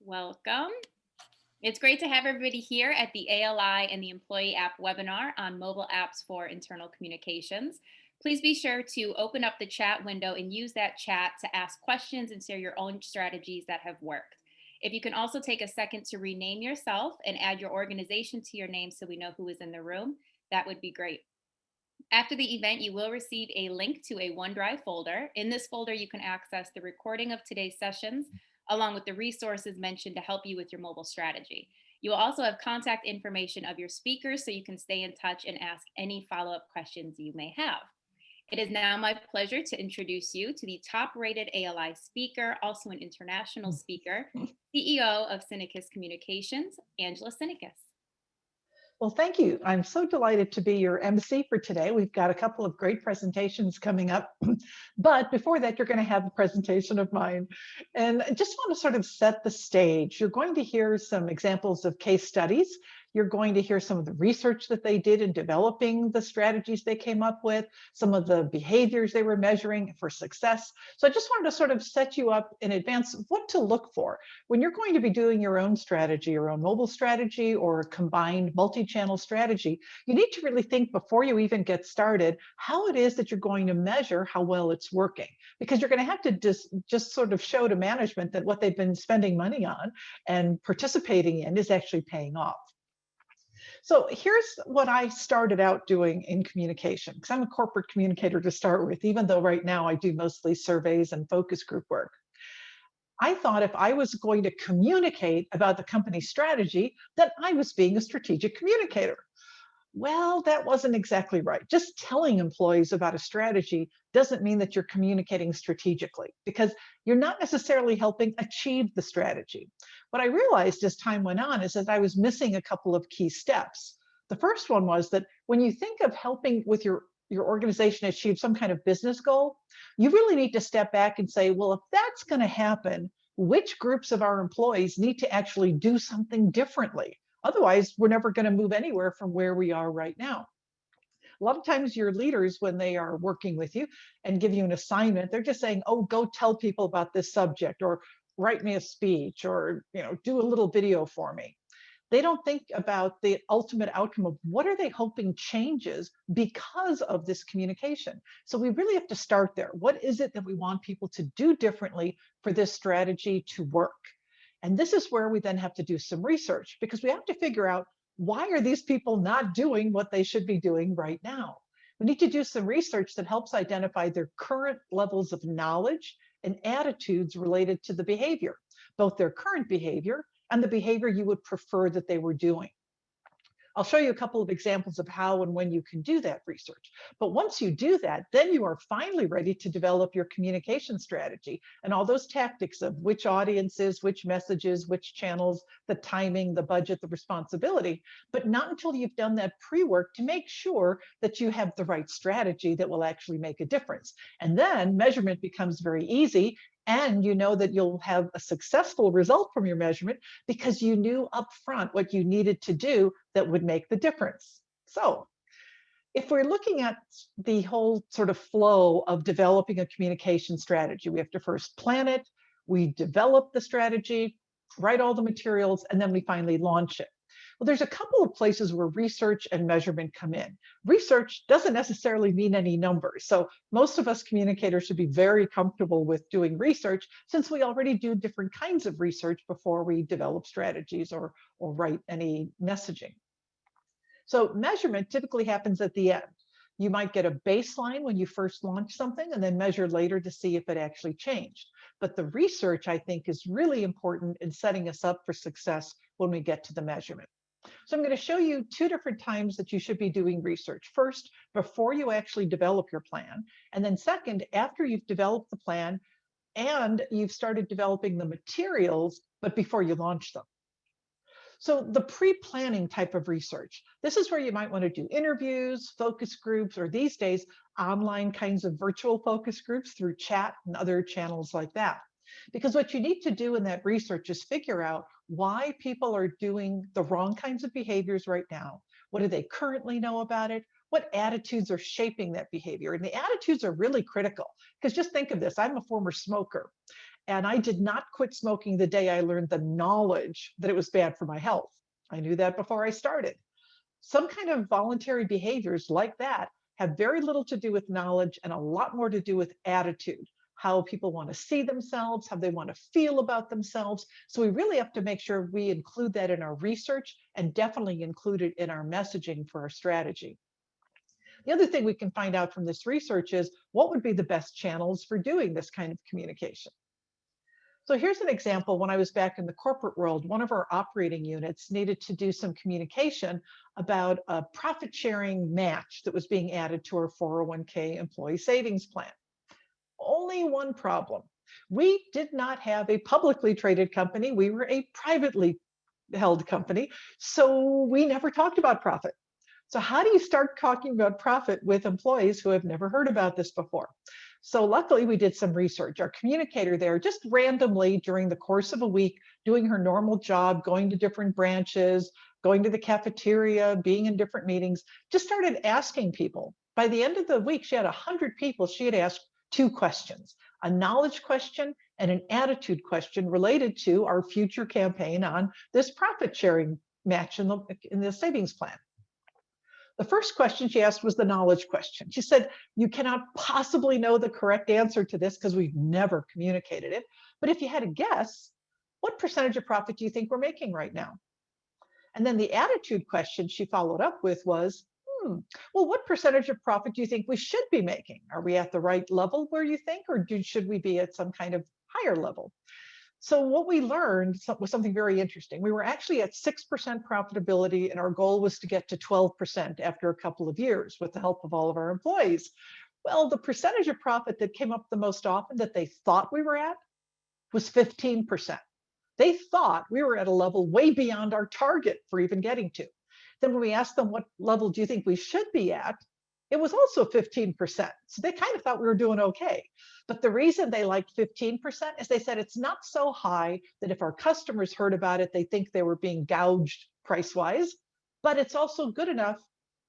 Welcome. It's great to have everybody here at the ALI and the Employee App webinar on mobile apps for internal communications. Please be sure to open up the chat window and use that chat to ask questions and share your own strategies that have worked. If you can also take a second to rename yourself and add your organization to your name so we know who is in the room, that would be great. After the event, you will receive a link to a OneDrive folder. In this folder, you can access the recording of today's sessions, along with the resources mentioned to help you with your mobile strategy. You will also have contact information of your speakers so you can stay in touch and ask any follow-up questions you may have. It is now my pleasure to introduce you to the top-rated ALI speaker, also an international speaker, CEO of Synicus Communications, Angela Synicus. Well, thank you. I'm so delighted to be your MC for today. We've got a couple of great presentations coming up. But before that, you're going to have a presentation of mine. And I just want to sort of set the stage. You're going to hear some examples of case studies. You're going to hear some of the research that they did in developing the strategies they came up with, some of the behaviors they were measuring for success. So I just wanted to sort of set you up in advance of what to look for when you're going to be doing your own strategy, your own mobile strategy, or a combined multi-channel strategy. You need to really think before you even get started how it is that you're going to measure how well it's working, because you're going to have to just sort of show to management that what they've been spending money on and participating in is actually paying off. So here's what I started out doing in communication, because I'm a corporate communicator to start with, even though right now I do mostly surveys and focus group work. I thought if I was going to communicate about the company's strategy, that I was being a strategic communicator. Well, that wasn't exactly right. Just telling employees about a strategy doesn't mean that you're communicating strategically, because you're not necessarily helping achieve the strategy. What I realized as time went on is that I was missing a couple of key steps. The first one was that when you think of helping with your organization achieve some kind of business goal, you really need to step back and say, well, if that's going to happen, which groups of our employees need to actually do something differently? Otherwise, we're never going to move anywhere from where we are right now. A lot of times your leaders, when they are working with you and give you an assignment, they're just saying, oh, go tell people about this subject, or write me a speech, or do a little video for me. They don't think about the ultimate outcome of what are they hoping changes because of this communication. So we really have to start there. What is it that we want people to do differently for this strategy to work? And this is where we then have to do some research, because we have to figure out, why are these people not doing what they should be doing right now? We need to do some research that helps identify their current levels of knowledge and attitudes related to the behavior, both their current behavior and the behavior you would prefer that they were doing. I'll show you a couple of examples of how and when you can do that research. But once you do that, then you are finally ready to develop your communication strategy and all those tactics of which audiences, which messages, which channels, the timing, the budget, the responsibility, but not until you've done that pre-work to make sure that you have the right strategy that will actually make a difference. And then measurement becomes very easy, and you know that you'll have a successful result from your measurement because you knew upfront what you needed to do that would make the difference. So if we're looking at the whole sort of flow of developing a communication strategy, we have to first plan it, we develop the strategy, write all the materials, and then we finally launch it. Well, there's a couple of places where research and measurement come in. Research doesn't necessarily mean any numbers. So most of us communicators should be very comfortable with doing research, since we already do different kinds of research before we develop strategies or write any messaging. So measurement typically happens at the end. You might get a baseline when you first launch something and then measure later to see if it actually changed. But the research, I think, is really important in setting us up for success when we get to the measurement. So I'm going to show you two different times that you should be doing research. First, before you actually develop your plan. And then second, after you've developed the plan and you've started developing the materials, but before you launch them. So the pre-planning type of research, this is where you might want to do interviews, focus groups, or these days, online kinds of virtual focus groups through chat and other channels like that. Because what you need to do in that research is figure out why people are doing the wrong kinds of behaviors right now. What do they currently know about it? What attitudes are shaping that behavior? And the attitudes are really critical, because just think of this. I'm a former smoker. And I did not quit smoking the day I learned the knowledge that it was bad for my health. I knew that before I started. Some kind of voluntary behaviors like that have very little to do with knowledge and a lot more to do with attitude, how people want to see themselves, how they want to feel about themselves. So we really have to make sure we include that in our research and definitely include it in our messaging for our strategy. The other thing we can find out from this research is what would be the best channels for doing this kind of communication. So here's an example. When I was back in the corporate world, one of our operating units needed to do some communication about a profit sharing match that was being added to our 401k employee savings plan. Only one problem. We did not have a publicly traded company. We were a privately held company. So we never talked about profit. So how do you start talking about profit with employees who have never heard about this before? So luckily we did some research. Our communicator there just randomly during the course of a week, doing her normal job, going to different branches, going to the cafeteria, being in different meetings, just started asking people. By the end of the week, she had 100 people. She had asked two questions, a knowledge question and an attitude question related to our future campaign on this profit sharing match in the savings plan. The first question she asked was the knowledge question. She said, you cannot possibly know the correct answer to this because we've never communicated it. But if you had a guess, what percentage of profit do you think we're making right now? And then the attitude question she followed up with was, well, what percentage of profit do you think we should be making? Are we at the right level where you think, or should we be at some kind of higher level? So what we learned was something very interesting. We were actually at 6% profitability, and our goal was to get to 12% after a couple of years with the help of all of our employees. Well, the percentage of profit that came up the most often that they thought we were at was 15%. They thought we were at a level way beyond our target for even getting to. Then when we asked them, what level do you think we should be at? It was also 15%. So they kind of thought we were doing okay. But the reason they liked 15% is they said it's not so high that if our customers heard about it, they think they were being gouged price-wise, but it's also good enough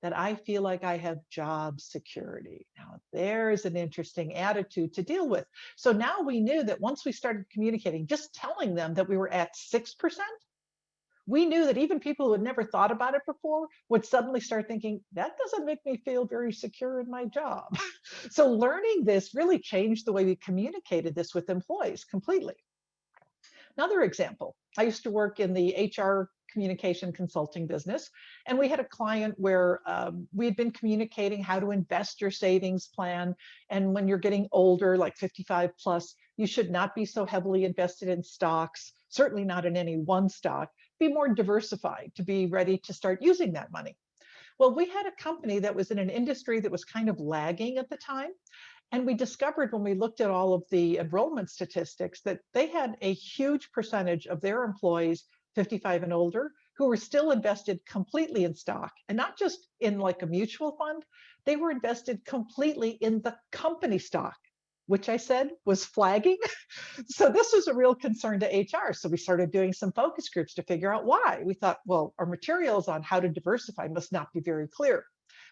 that I feel like I have job security. Now, there's an interesting attitude to deal with. So now we knew that once we started communicating, just telling them that we were at 6%, we knew that even people who had never thought about it before would suddenly start thinking, that doesn't make me feel very secure in my job. So learning this really changed the way we communicated this with employees completely. Another example, I used to work in the HR communication consulting business, and we had a client where we had been communicating how to invest your savings plan. And when you're getting older, like 55 plus, you should not be so heavily invested in stocks, certainly not in any one stock. Be more diversified to be ready to start using that money. Well, we had a company that was in an industry that was kind of lagging at the time. And we discovered when we looked at all of the enrollment statistics that they had a huge percentage of their employees 55 and older who were still invested completely in stock, and not just in like a mutual fund. They were invested completely in the company stock, which I said was flagging. So this was a real concern to HR. So we started doing some focus groups to figure out why. We thought, well, our materials on how to diversify must not be very clear.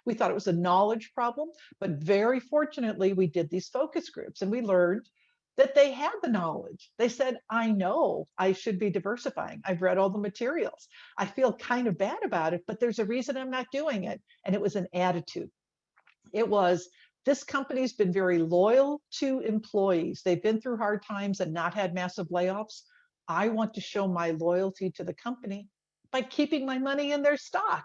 We thought it was a knowledge problem, but very fortunately, we did these focus groups and we learned that they had the knowledge. They said, I know I should be diversifying. I've read all the materials. I feel kind of bad about it, but there's a reason I'm not doing it. And it was an attitude. It was, this company's been very loyal to employees. They've been through hard times and not had massive layoffs. I want to show my loyalty to the company by keeping my money in their stock.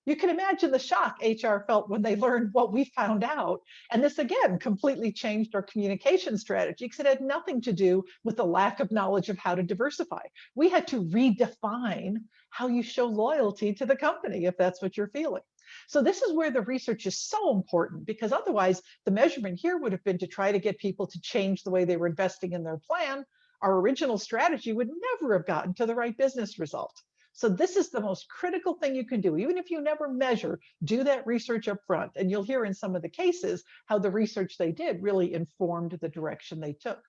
You can imagine the shock HR felt when they learned what we found out. And this, again, completely changed our communication strategy because it had nothing to do with the lack of knowledge of how to diversify. We had to redefine how you show loyalty to the company, if that's what you're feeling. So this is where the research is so important, because otherwise the measurement here would have been to try to get people to change the way they were investing in their plan. Our original strategy would never have gotten to the right business result. So this is the most critical thing you can do. Even if you never measure, do that research up front. And you'll hear in some of the cases how the research they did really informed the direction they took.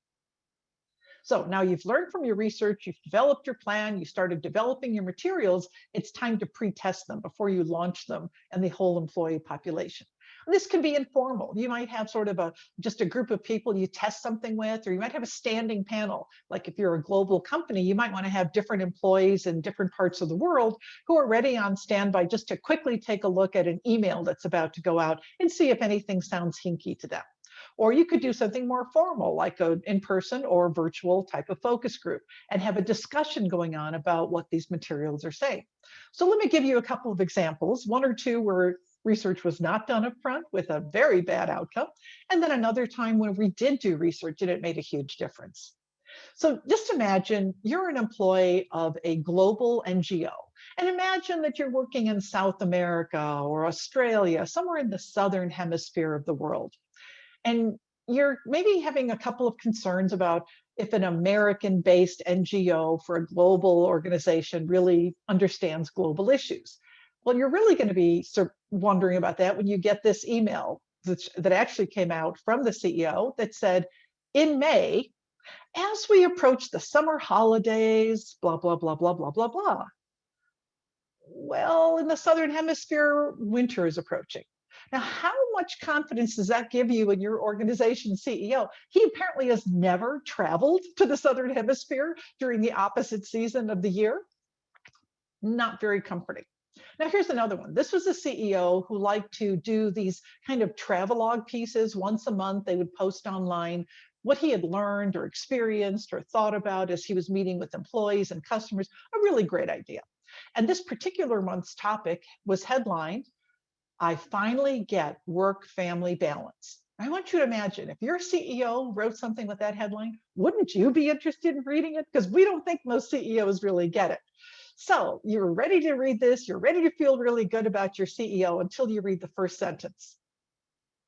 So now you've learned from your research, you've developed your plan, you started developing your materials, it's time to pre-test them before you launch them and the whole employee population. This can be informal. You might have sort of just a group of people you test something with, or you might have a standing panel. Like if you're a global company, you might want to have different employees in different parts of the world who are ready on standby just to quickly take a look at an email that's about to go out and see if anything sounds hinky to them. Or you could do something more formal, like an in-person or virtual type of focus group, and have a discussion going on about what these materials are saying. So let me give you a couple of examples, one or two where research was not done up front with a very bad outcome, and then another time when we did do research and it made a huge difference. So just imagine you're an employee of a global NGO, and imagine that you're working in South America or Australia, somewhere in the southern hemisphere of the world. And you're maybe having a couple of concerns about if an American-based NGO for a global organization really understands global issues. Well, you're really going to be wondering about that when you get this email that actually came out from the CEO that said, in May, as we approach the summer holidays, blah, blah, blah, blah, blah, blah, blah. Well, in the Southern Hemisphere, winter is approaching. Now, how much confidence does that give you in your organization's CEO? He apparently has never traveled to the Southern Hemisphere during the opposite season of the year. Not very comforting. Now, here's another one. This was a CEO who liked to do these kind of travelogue pieces once a month. They would post online what he had learned or experienced or thought about as he was meeting with employees and customers. A really great idea. And this particular month's topic was headlined, I finally get work-family balance. I want you to imagine if your CEO wrote something with that headline, wouldn't you be interested in reading it? Because we don't think most CEOs really get it. So you're ready to read this, you're ready to feel really good about your CEO until you read the first sentence.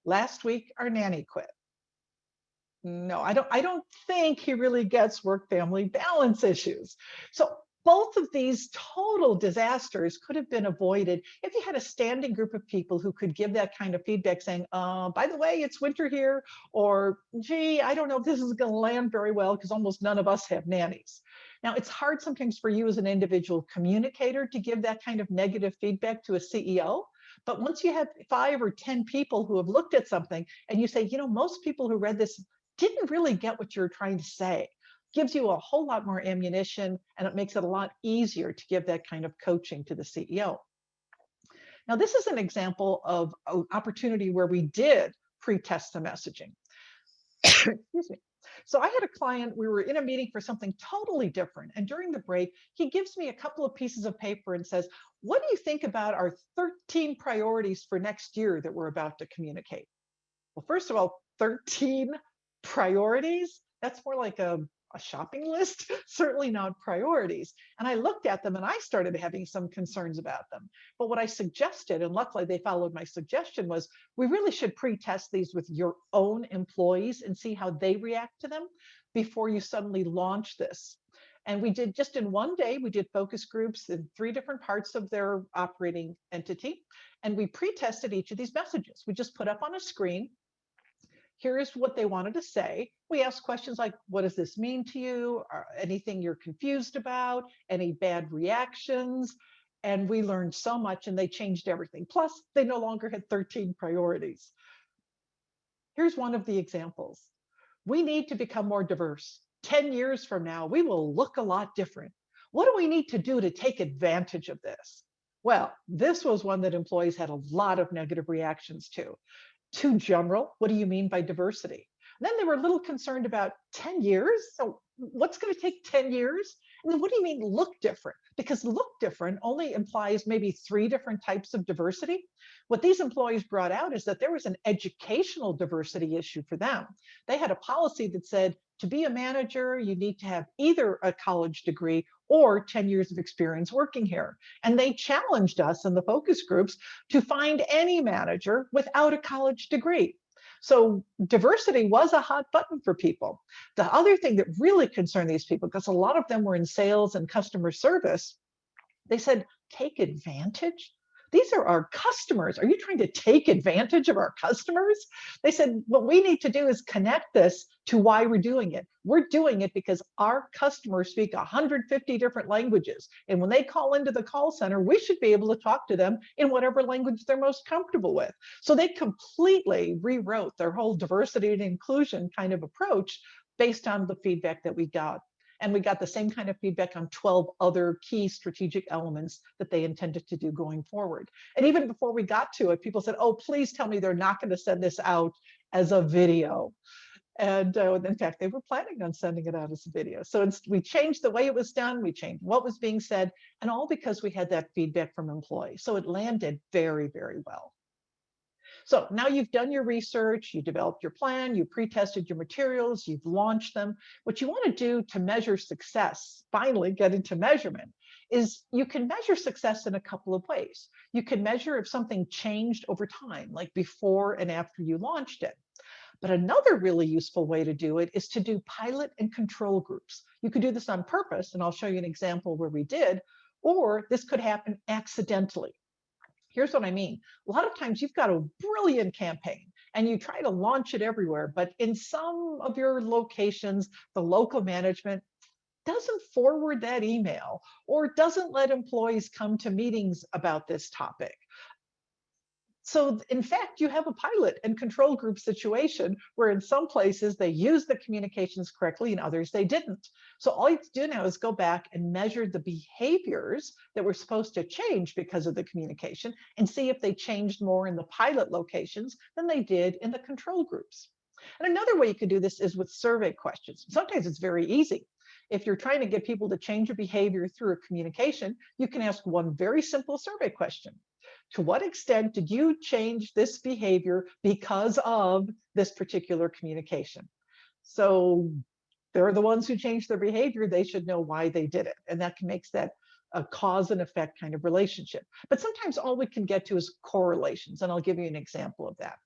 Last week, our nanny quit. No, I don't think he really gets work-family balance issues. So both of these total disasters could have been avoided if you had a standing group of people who could give that kind of feedback saying, by the way, it's winter here, or gee, I don't know if this is going to land very well because almost none of us have nannies. Now, it's hard sometimes for you as an individual communicator to give that kind of negative feedback to a CEO. But once you have 5 or 10 people who have looked at something and you say, most people who read this didn't really get what you're trying to say, gives you a whole lot more ammunition, and it makes it a lot easier to give that kind of coaching to the CEO. Now, this is an example of an opportunity where we did pre-test the messaging. Excuse me. So I had a client, we were in a meeting for something totally different. And during the break, he gives me a couple of pieces of paper and says, what do you think about our 13 priorities for next year that we're about to communicate? Well, first of all, 13 priorities? That's more like a shopping list, certainly not priorities. And I looked at them and I started having some concerns about them. But what I suggested, and luckily they followed my suggestion, was we really should pre-test these with your own employees and see how they react to them before you suddenly launch this. And we did, just in one day, we did focus groups in 3 different parts of their operating entity. And we pre-tested each of these messages. We just put up on a screen, here's what they wanted to say. We asked questions like, what does this mean to you? Or anything you're confused about? Any bad reactions? And we learned so much and they changed everything. Plus, they no longer had 13 priorities. Here's one of the examples. We need to become more diverse. 10 years from now, we will look a lot different. What do we need to do to take advantage of this? Well, this was one that employees had a lot of negative reactions to. Too general. What do you mean by diversity? And then they were a little concerned about 10 years. So what's going to take 10 years? And then what do you mean look different? Because look different only implies maybe 3 different types of diversity. What these employees brought out is that there was an educational diversity issue for them. They had a policy that said, to be a manager, you need to have either a college degree or 10 years of experience working here. And they challenged us in the focus groups to find any manager without a college degree. So diversity was a hot button for people. The other thing that really concerned these people, because a lot of them were in sales and customer service, they said, take advantage. these are our customers. Are you trying to take advantage of our customers? They said, what we need to do is connect this to why we're doing it. We're doing it because our customers speak 150 different languages. And when they call into the call center, we should be able to talk to them in whatever language they're most comfortable with. So they completely rewrote their whole diversity and inclusion kind of approach based on the feedback that we got. And we got the same kind of feedback on 12 other key strategic elements that they intended to do going forward. And even before we got to it, people said, oh, please tell me they're not going to send this out as a video. And in fact, they were planning on sending it out as a video. So we changed the way it was done, we changed what was being said, and all because we had that feedback from employees. So it landed very, very well. So now you've done your research, you developed your plan, you pre-tested your materials, you've launched them. What you want to do to measure success, finally get into measurement, is you can measure success in a couple of ways. You can measure if something changed over time, like before and after you launched it. But another really useful way to do it is to do pilot and control groups. You could do this on purpose, and I'll show you an example where we did, or this could happen accidentally. Here's what I mean. A lot of times you've got a brilliant campaign and you try to launch it everywhere, but in some of your locations, the local management doesn't forward that email or doesn't let employees come to meetings about this topic. So in fact, you have a pilot and control group situation where in some places they use the communications correctly and others they didn't. So all you have to do now is go back and measure the behaviors that were supposed to change because of the communication and see if they changed more in the pilot locations than they did in the control groups. And another way you could do this is with survey questions. Sometimes it's very easy. If you're trying to get people to change a behavior through a communication, you can ask one very simple survey question. To what extent did you change this behavior because of this particular communication? So they're the ones who changed their behavior. They should know why they did it. And that makes that a cause and effect kind of relationship. But sometimes all we can get to is correlations. And I'll give you an example of that.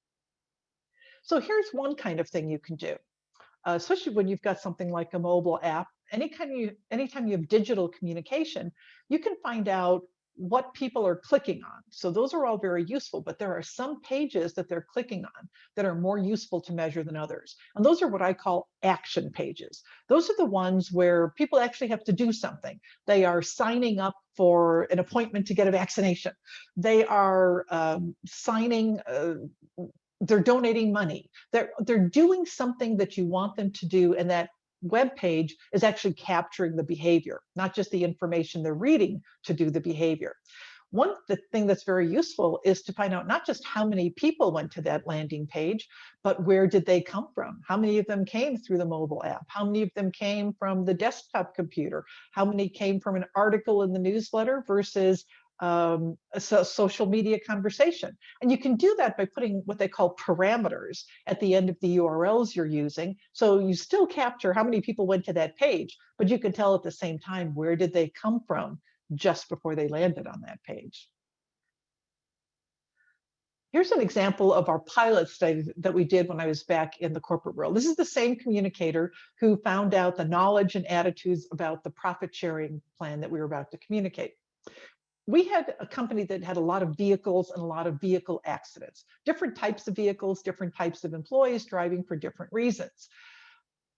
So here's one kind of thing you can do, especially when you've got something like a mobile app. Anytime you have digital communication, you can find out what people are clicking on. So those are all very useful, but there are some pages that they're clicking on that are more useful to measure than others. And those are what I call action pages. Those are the ones where people actually have to do something. They are signing up for an appointment to get a vaccination. They are they're donating money. They're doing something that you want them to do, and that web page is actually capturing the behavior, not just the information they're reading to do the behavior. One thing that's very useful is to find out not just how many people went to that landing page, but where did they come from? How many of them came through the mobile app? How many of them came from the desktop computer? How many came from an article in the newsletter versus a social media conversation? And you can do that by putting what they call parameters at the end of the URLs you're using. So you still capture how many people went to that page, but you can tell at the same time where did they come from just before they landed on that page. Here's an example of our pilot study that we did when I was back in the corporate world. This is the same communicator who found out the knowledge and attitudes about the profit sharing plan that we were about to communicate. We had a company that had a lot of vehicles and a lot of vehicle accidents, different types of vehicles, different types of employees driving for different reasons.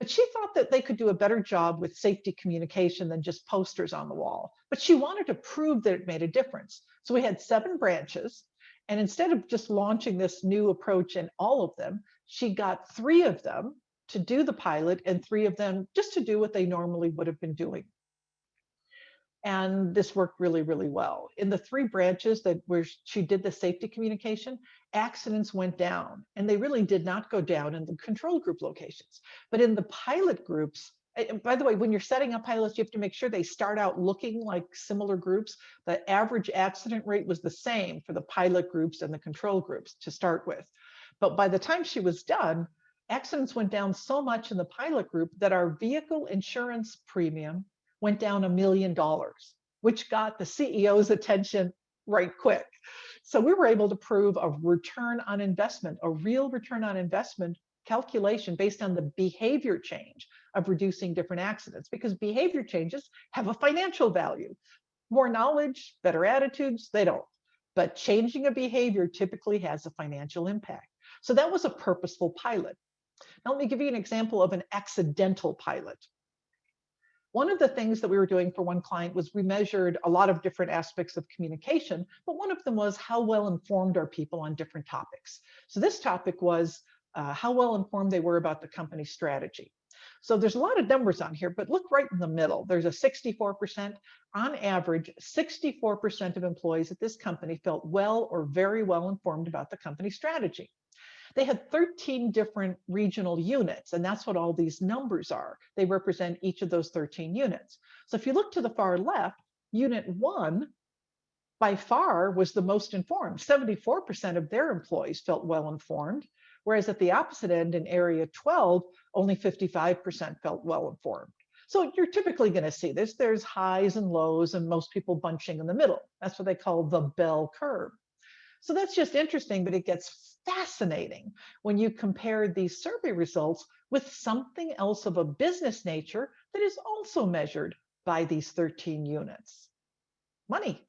But she thought that they could do a better job with safety communication than just posters on the wall. But she wanted to prove that it made a difference. So we had 7 branches. And instead of just launching this new approach in all of them, she got 3 of them to do the pilot and 3 of them just to do what they normally would have been doing. And this worked really, really well. In the 3 branches where she did the safety communication, accidents went down, and they really did not go down in the control group locations. But in the pilot groups, by the way, when you're setting up pilots, you have to make sure they start out looking like similar groups. The average accident rate was the same for the pilot groups and the control groups to start with. But by the time she was done, accidents went down so much in the pilot group that our vehicle insurance premium went down $1 million, which got the CEO's attention right quick. So we were able to prove a return on investment, a real return on investment calculation based on the behavior change of reducing different accidents, because behavior changes have a financial value. More knowledge, better attitudes, they don't. but changing a behavior typically has a financial impact. So that was a purposeful pilot. Now, let me give you an example of an accidental pilot. One of the things that we were doing for one client was we measured a lot of different aspects of communication, but one of them was how well informed are people on different topics. So this topic was how well informed they were about the company strategy. So there's a lot of numbers on here, but look right in the middle. There's a 64%. On average, 64% of employees at this company felt well or very well informed about the company strategy. They had 13 different regional units, and that's what all these numbers are. They represent each of those 13 units. So if you look to the far left, Unit 1 by far was the most informed. 74% of their employees felt well informed, whereas at the opposite end in Area 12, only 55% felt well informed. So you're typically going to see this. There's highs and lows, and most people bunching in the middle. That's what they call the bell curve. So that's just interesting, but it gets fascinating when you compare these survey results with something else of a business nature that is also measured by these 13 units. Money.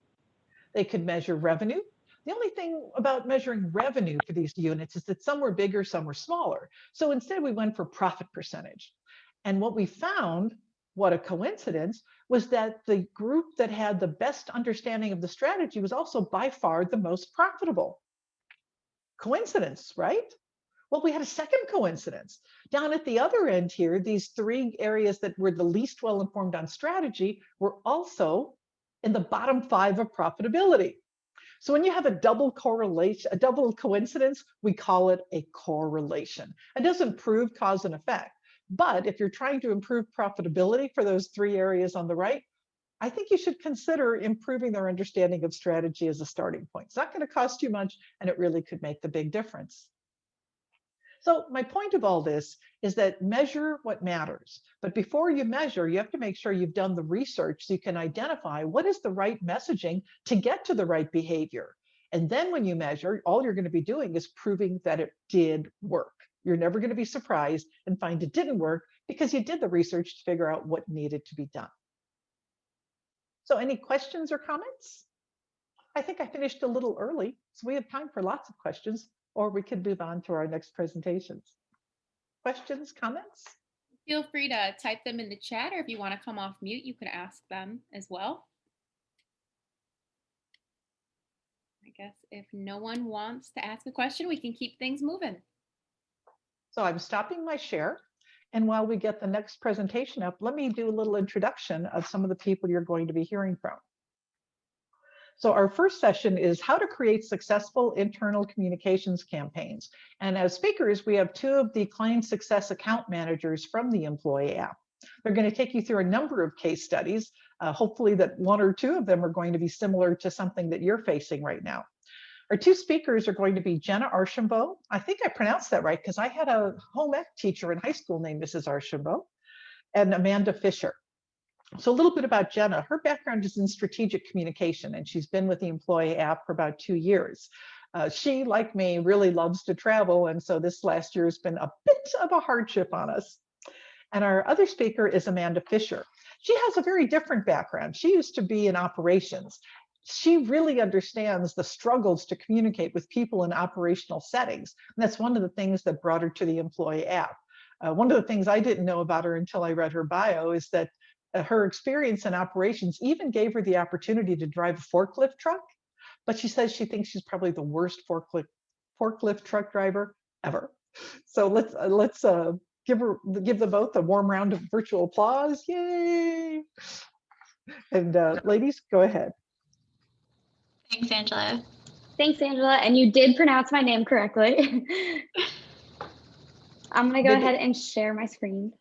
They could measure revenue. The only thing about measuring revenue for these units is that some were bigger, some were smaller. So instead we went for profit percentage. And what we found, what a coincidence, was that the group that had the best understanding of the strategy was also by far the most profitable. Coincidence, right? Well, we had a second coincidence. Down at the other end here, these three areas that were the least well informed on strategy were also in the bottom 5 of profitability. So when you have a double correlation, a double coincidence, we call it a correlation. It doesn't prove cause and effect. But if you're trying to improve profitability for those 3 areas on the right, I think you should consider improving their understanding of strategy as a starting point. It's not going to cost you much, and it really could make the big difference. So my point of all this is that measure what matters. But before you measure, you have to make sure you've done the research so you can identify what is the right messaging to get to the right behavior. And then when you measure, all you're going to be doing is proving that it did work. You're never going to be surprised and find it didn't work because you did the research to figure out what needed to be done. So any questions or comments? I think I finished a little early, so we have time for lots of questions, or we could move on to our next presentations. Questions, comments? Feel free to type them in the chat, or if you want to come off mute, you can ask them as well. I guess if no one wants to ask a question, we can keep things moving. So I'm stopping my share. And while we get the next presentation up, let me do a little introduction of some of the people you're going to be hearing from. So our first session is how to create successful internal communications campaigns. And as speakers, we have 2 of the client success account managers from the employee app. They're going to take you through a number of case studies. Hopefully that 1 or 2 of them are going to be similar to something that you're facing right now. Our 2 speakers are going to be Jenna Archambault. I think I pronounced that right because I had a home ec teacher in high school named Mrs. Archambault, and Amanda Fisher. So a little bit about Jenna. Her background is in strategic communication, and she's been with the employee app for about 2 years. She, like me, really loves to travel, and so this last year has been a bit of a hardship on us. And our other speaker is Amanda Fisher. She has a very different background. She used to be in operations. She really understands the struggles to communicate with people in operational settings. And that's one of the things that brought her to the employee app. One of the things I didn't know about her until I read her bio is that her experience in operations even gave her the opportunity to drive a forklift truck. But she says she thinks she's probably the worst forklift truck driver ever. So let's give them both a warm round of virtual applause. Yay! And ladies, go ahead. Thanks, Angela. Thanks, Angela. And you did pronounce my name correctly. I'm going to go ahead and share my screen.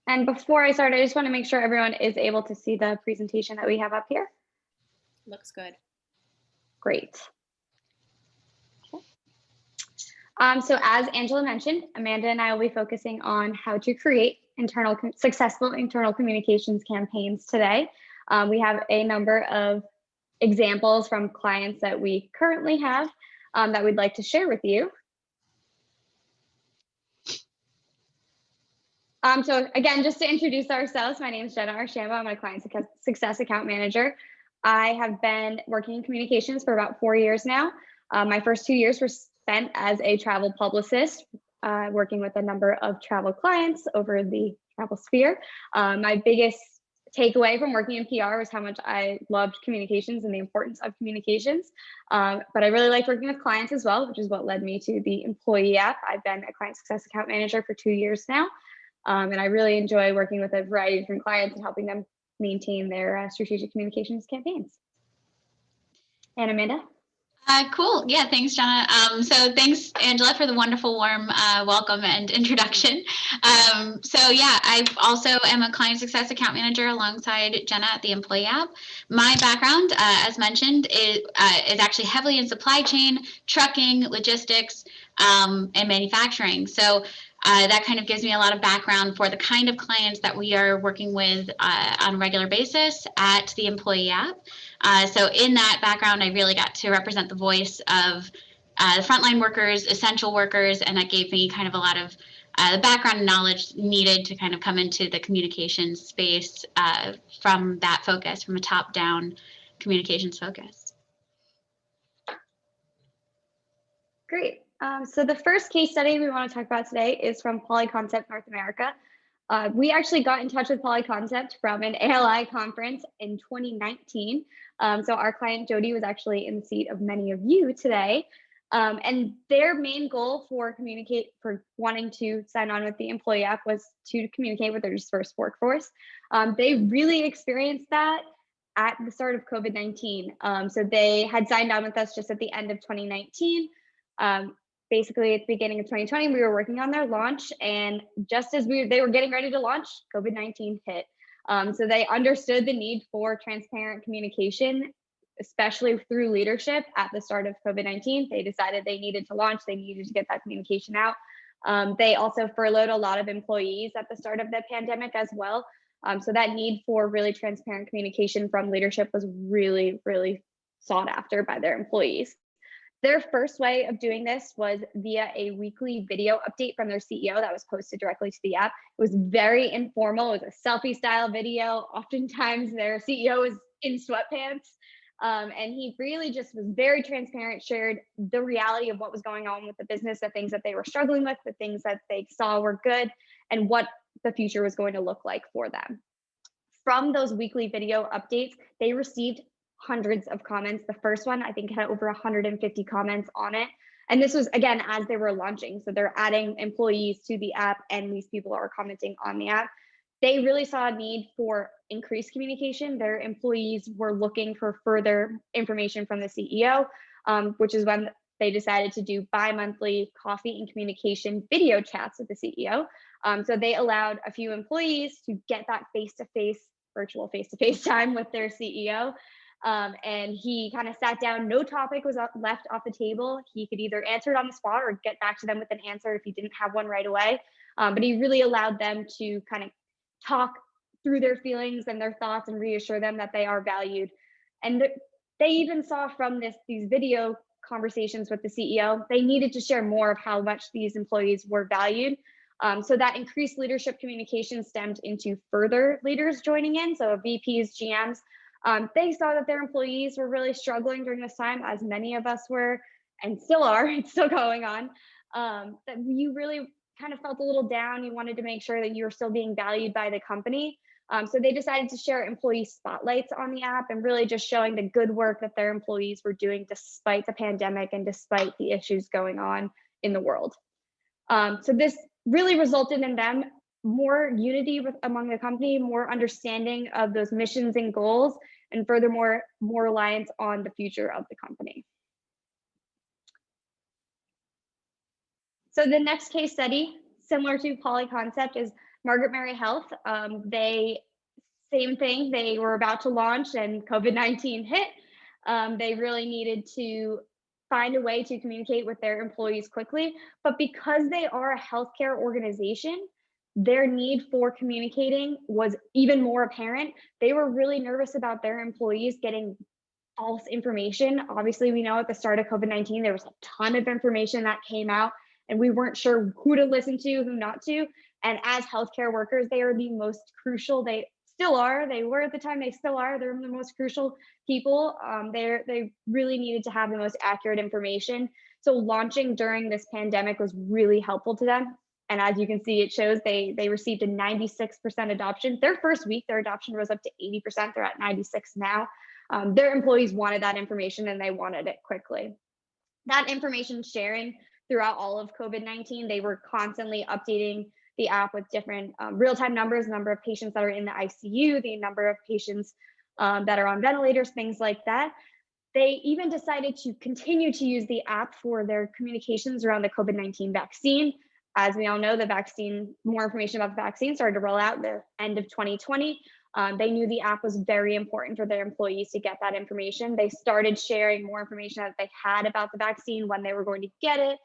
And before I start, I just want to make sure everyone is able to see the presentation that we have up here. Looks good. Great. Okay. So as Angela mentioned, Amanda and I will be focusing on how to create successful internal communications campaigns today. We have a number of examples from clients that we currently have that we'd like to share with you. So again, just to introduce ourselves, my name is Jenna Arshamba. I'm a client success account manager. I have been working in communications for about 4 years now. My first 2 years were spent as a travel publicist, working with a number of travel clients over the travel sphere. My biggest takeaway from working in PR was how much I loved communications and the importance of communications. But I really liked working with clients as well, which is what led me to the employee app. I've been a client success account manager for 2 years now. And I really enjoy working with a variety of different clients and helping them maintain their strategic communications campaigns. And Amanda? Cool. Yeah, thanks, Jenna. So thanks, Angela, for the wonderful, warm welcome and introduction. So yeah, I also am a client success account manager alongside Jenna at the Employee app. My background, as mentioned, is actually heavily in supply chain, trucking, logistics, and manufacturing. So that kind of gives me a lot of background for the kind of clients that we are working with on a regular basis at the Employee app. So in that background, I really got to represent the voice of the frontline workers, essential workers, and that gave me kind of a lot of the background and knowledge needed to kind of come into the communications space from that focus, from a top-down communications focus. Great. So the first case study we want to talk about today is from Polyconcept North America. We actually got in touch with Polyconcept from an ALI conference in 2019. So our client Jody was actually in the seat of many of you today. And their main goal for wanting to sign on with the Employee app was to communicate with their dispersed workforce. They really experienced that at the start of COVID-19. So they had signed on with us just at the end of 2019. Basically at the beginning of 2020, we were working on their launch, and just as they were getting ready to launch, COVID-19 hit. So they understood the need for transparent communication, especially through leadership at the start of COVID-19. They decided they needed to launch, they needed to get that communication out. They also furloughed a lot of employees at the start of the pandemic as well. So that need for really transparent communication from leadership was really, really sought after by their employees. Their first way of doing this was via a weekly video update from their CEO that was posted directly to the app. It was very informal. It was a selfie style video. Oftentimes their CEO was in sweatpants. And he really just was very transparent, shared the reality of what was going on with the business, the things that they were struggling with, the things that they saw were good, and what the future was going to look like for them. From those weekly video updates, they received hundreds of comments. The first one, I think, had over 150 comments on it. And this was, again, as they were launching. So they're adding employees to the app, and these people are commenting on the app. They really saw a need for increased communication. Their employees were looking for further information from the CEO, which is when they decided to do bi-monthly coffee and communication video chats with the CEO. So they allowed a few employees to get that face-to-face, virtual face-to-face time with their CEO. And he kind of sat down, no topic was left off the table. He could either answer it on the spot or get back to them with an answer if he didn't have one right away. But he really allowed them to kind of talk through their feelings and their thoughts and reassure them that they are valued. And they even saw from these video conversations with the CEO, they needed to share more of how much these employees were valued. So that increased leadership communication stemmed into further leaders joining in. So VPs, GMs, they saw that their employees were really struggling during this time, as many of us were and still are. It's still going on. That you really kind of felt a little down. You wanted to make sure that you were still being valued by the company. So they decided to share employee spotlights on the app and really just showing the good work that their employees were doing despite the pandemic and despite the issues going on in the world. So this really resulted in them more unity among the company, more understanding of those missions and goals, and furthermore, more reliance on the future of the company. So the next case study, similar to Polyconcept, is Margaret Mary Health. Same thing, they were about to launch and COVID-19 hit. They really needed to find a way to communicate with their employees quickly, but because they are a healthcare organization, their need for communicating was even more apparent. They were really nervous about their employees getting false information. Obviously, we know at the start of COVID-19, there was a ton of information that came out, and we weren't sure who to listen to, who not to. And as healthcare workers, they are the most crucial. They still are. They were at the time. They still are. They're the most crucial people. They really needed to have the most accurate information. So launching during this pandemic was really helpful to them. And as you can see, it shows they received a 96% adoption. Their first week, their adoption rose up to 80%. They're at 96 now. Their employees wanted that information and they wanted it quickly. That information sharing throughout all of COVID-19, they were constantly updating the app with different real-time numbers, number of patients that are in the ICU, the number of patients that are on ventilators, things like that. They even decided to continue to use the app for their communications around the COVID-19 vaccine. As we all know, the vaccine, more information about the vaccine started to roll out the end of 2020. They knew the app was very important for their employees to get that information. They started sharing more information that they had about the vaccine, when they were going to get it,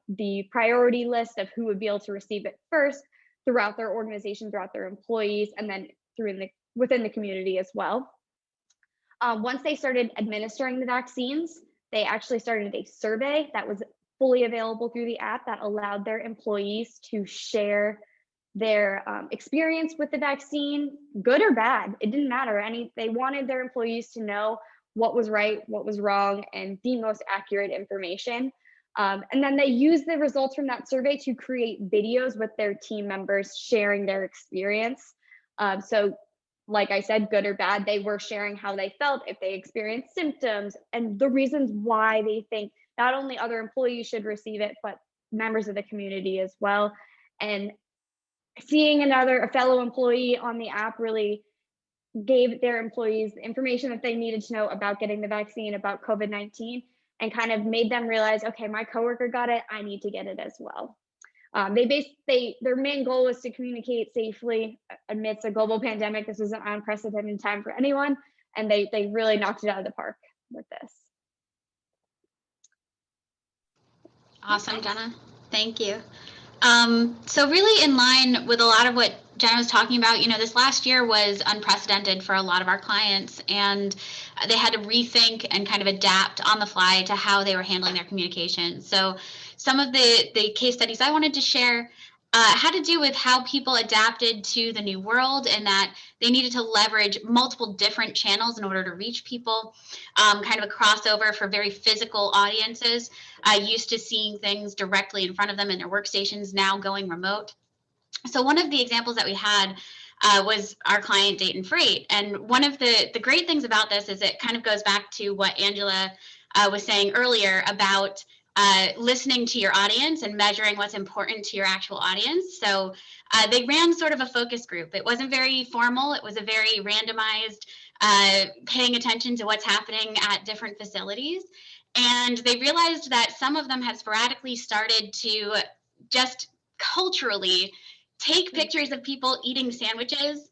the priority list of who would be able to receive it first throughout their organization, throughout their employees, and then within the community as well. Once they started administering the vaccines, they actually started a survey that was fully available through the app that allowed their employees to share their experience with the vaccine, good or bad. It didn't matter. They wanted their employees to know what was right, what was wrong, and the most accurate information. And then they used the results from that survey to create videos with their team members sharing their experience. So like I said, good or bad, they were sharing how they felt, if they experienced symptoms, and the reasons why they think not only other employees should receive it, but members of the community as well. And seeing a fellow employee on the app really gave their employees the information that they needed to know about getting the vaccine, about COVID-19, and kind of made them realize, okay, my coworker got it, I need to get it as well. Their main goal was to communicate safely amidst a global pandemic. This was an unprecedented time for anyone, and they really knocked it out of the park with this. Awesome, Jenna. Thank you. So really in line with a lot of what Jenna was talking about, this last year was unprecedented for a lot of our clients, and they had to rethink and kind of adapt on the fly to how they were handling their communication. So some of the case studies I wanted to share had to do with how people adapted to the new world, and that they needed to leverage multiple different channels in order to reach people, kind of a crossover for very physical audiences, used to seeing things directly in front of them in their workstations, now going remote. So one of the examples that we had was our client Dayton Freight. And one of the great things about this is it kind of goes back to what Angela was saying earlier about listening to your audience and measuring what's important to your actual audience. So they ran sort of a focus group. It wasn't very formal. It was a very randomized, paying attention to what's happening at different facilities. And they realized that some of them had sporadically started to just culturally take pictures of people eating sandwiches.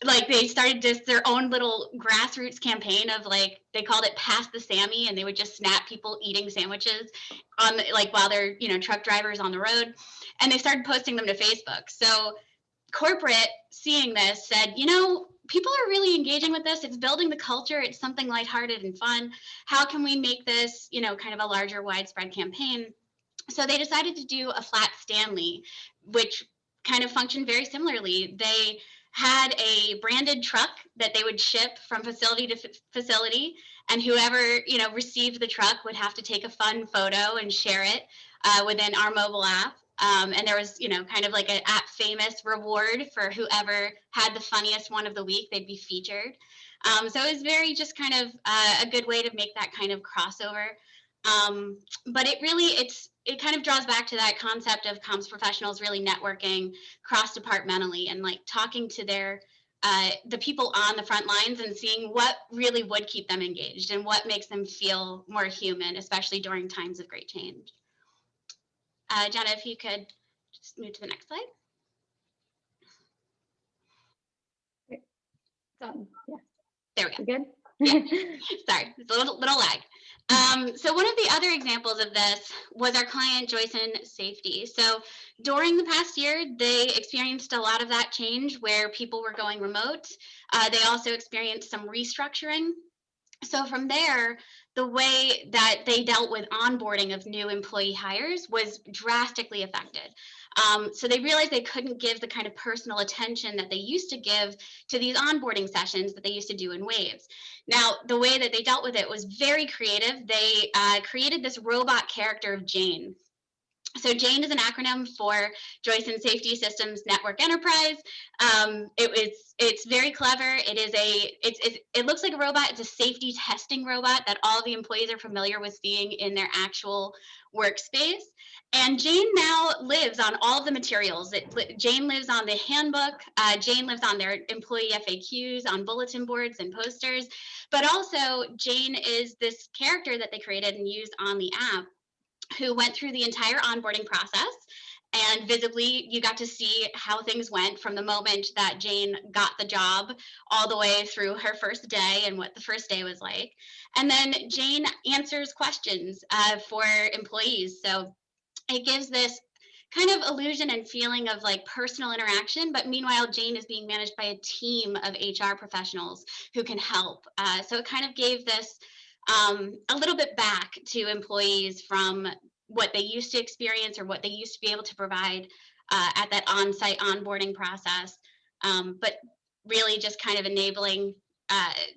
Like they started just their own little grassroots campaign of they called it Pass the Sammy, and they would just snap people eating sandwiches on while they're truck drivers on the road, and they started posting them to Facebook. So corporate, seeing this, said, people are really engaging with this. It's building the culture. It's something lighthearted and fun. How can we make this kind of a larger, widespread campaign? So they decided to do a Flat Stanley, which kind of functioned very similarly. They had a branded truck that they would ship from facility to facility, and whoever received the truck would have to take a fun photo and share it within our mobile app. And there was kind of like an app famous reward for whoever had the funniest one of the week. They'd be featured. So it was very just kind of a good way to make that kind of crossover. But it kind of draws back to that concept of comms professionals really networking cross-departmentally and talking to the people on the front lines and seeing what really would keep them engaged and what makes them feel more human, especially during times of great change. Jenna, if you could just move to the next slide. Yeah. There we go. Good. Yeah. Sorry, it's a little lag. So one of the other examples of this was our client Joyson Safety. So during the past year, they experienced a lot of that change where people were going remote. They also experienced some restructuring. So from there, the way that they dealt with onboarding of new employee hires was drastically affected. So they realized they couldn't give the kind of personal attention that they used to give to these onboarding sessions that they used to do in waves. Now, the way that they dealt with it was very creative. They created this robot character of Jane. So Jane is an acronym for Joyson Safety Systems Network Enterprise. It's very clever. It looks like a robot. It's a safety testing robot that all the employees are familiar with seeing in their actual workspace. And Jane now lives on all of the materials. Jane lives on the handbook. Jane lives on their employee FAQs, on bulletin boards and posters. But also Jane is this character that they created and used on the app, who went through the entire onboarding process, and visibly you got to see how things went from the moment that Jane got the job all the way through her first day and what the first day was like. And then Jane answers questions for employees. So it gives this kind of illusion and feeling of like personal interaction, but meanwhile, Jane is being managed by a team of HR professionals who can help. So it kind of gave this a little bit back to employees from what they used to experience or what they used to be able to provide at that on-site onboarding process, but really just kind of enabling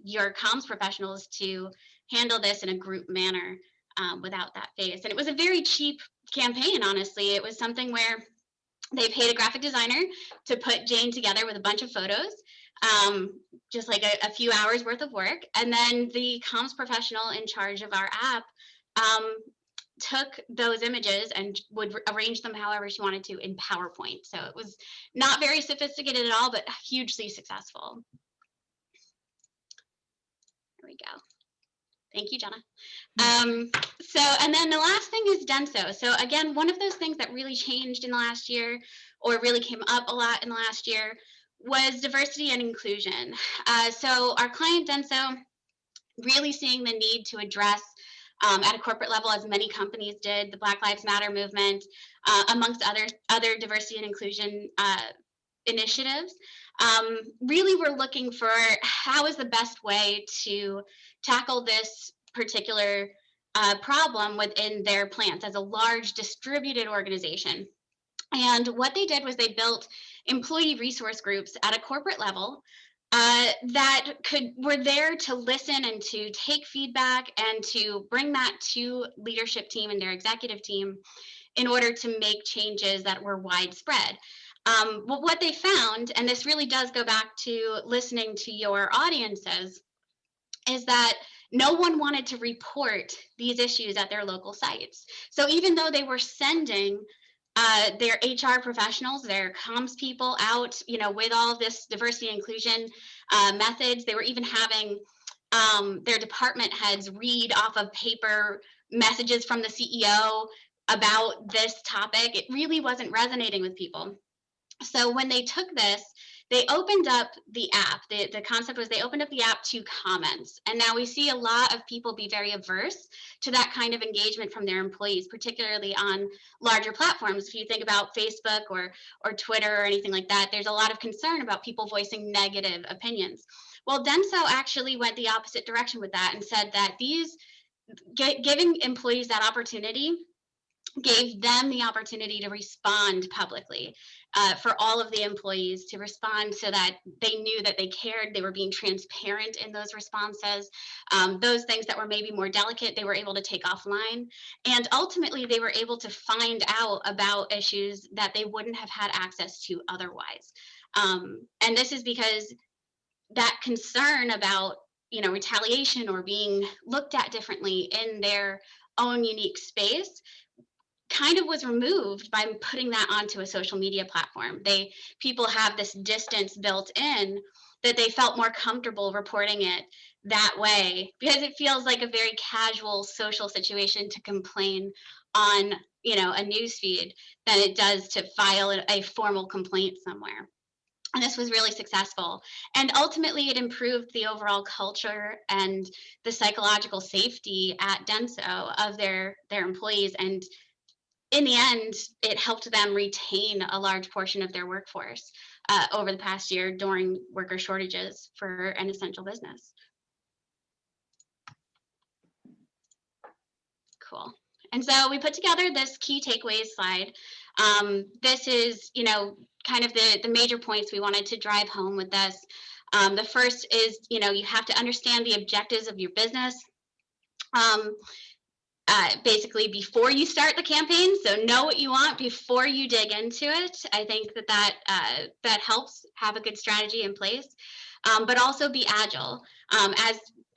your comms professionals to handle this in a group manner without that phase. And it was a very cheap campaign, honestly. It was something where they paid a graphic designer to put Jane together with a bunch of photos, just like a few hours worth of work. And then the comms professional in charge of our app took those images and would arrange them however she wanted to in PowerPoint. So it was not very sophisticated at all, but hugely successful. There we go. Thank you, Jenna. And then the last thing is Denso. So again, one of those things that really changed in the last year, or really came up a lot in the last year, was diversity and inclusion. So our client Denso, really seeing the need to address at a corporate level, as many companies did, the Black Lives Matter movement, amongst other diversity and inclusion initiatives. Really, we're looking for how is the best way to tackle this particular problem within their plants as a large distributed organization. And what they did was they built employee resource groups at a corporate level that were there to listen and to take feedback and to bring that to leadership team and their executive team in order to make changes that were widespread. Well, what they found, and this really does go back to listening to your audiences, is that no one wanted to report these issues at their local sites. So even though they were sending their HR professionals, their comms people out, with all this diversity and inclusion methods, they were even having their department heads read off of paper messages from the CEO about this topic. It really wasn't resonating with people. So when they took this, they opened up the app. The concept was they opened up the app to comments. And now we see a lot of people be very averse to that kind of engagement from their employees, particularly on larger platforms. If you think about Facebook or Twitter or anything like that, there's a lot of concern about people voicing negative opinions. Well, Denso actually went the opposite direction with that and said that giving employees that opportunity gave them the opportunity to respond publicly, for all of the employees to respond so that they knew that they cared, they were being transparent in those responses. Those things that were maybe more delicate, they were able to take offline. And ultimately, they were able to find out about issues that they wouldn't have had access to otherwise. And this is because that concern about retaliation or being looked at differently in their own unique space kind of was removed by putting that onto a social media platform. People have this distance built in that they felt more comfortable reporting it that way because it feels like a very casual social situation to complain on a news feed than it does to file a formal complaint somewhere. And this was really successful. And ultimately, it improved the overall culture and the psychological safety at Denso of their employees. And in the end, it helped them retain a large portion of their workforce over the past year during worker shortages for an essential business. Cool. And so we put together this key takeaways slide. This is, kind of the major points we wanted to drive home with this. The first is, you have to understand the objectives of your business. Basically before you start the campaign, so know what you want before you dig into it. I think that helps have a good strategy in place, but also be agile.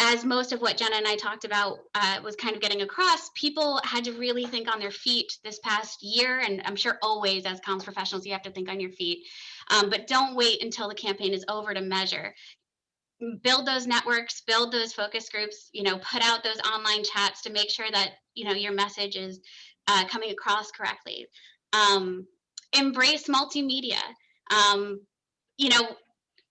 As most of what Jenna and I talked about was kind of getting across, people had to really think on their feet this past year, and I'm sure always as comms professionals you have to think on your feet, but don't wait until the campaign is over to measure. Build those networks, build those focus groups, put out those online chats to make sure that, your message is coming across correctly. Embrace multimedia.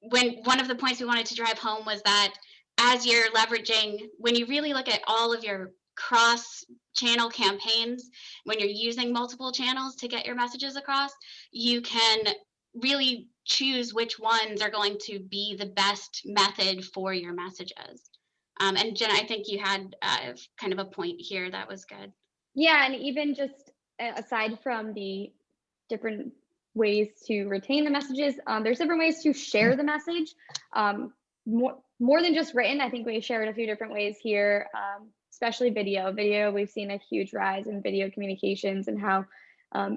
When one of the points we wanted to drive home was that as you're leveraging, when you really look at all of your cross-channel campaigns, when you're using multiple channels to get your messages across, you can really choose which ones are going to be the best method for your messages. And Jenna, I think you had kind of a point here that was good. Yeah, and even just aside from the different ways to retain the messages, there's different ways to share the message. More than just written, I think we shared a few different ways here, especially video. Video, we've seen a huge rise in video communications and how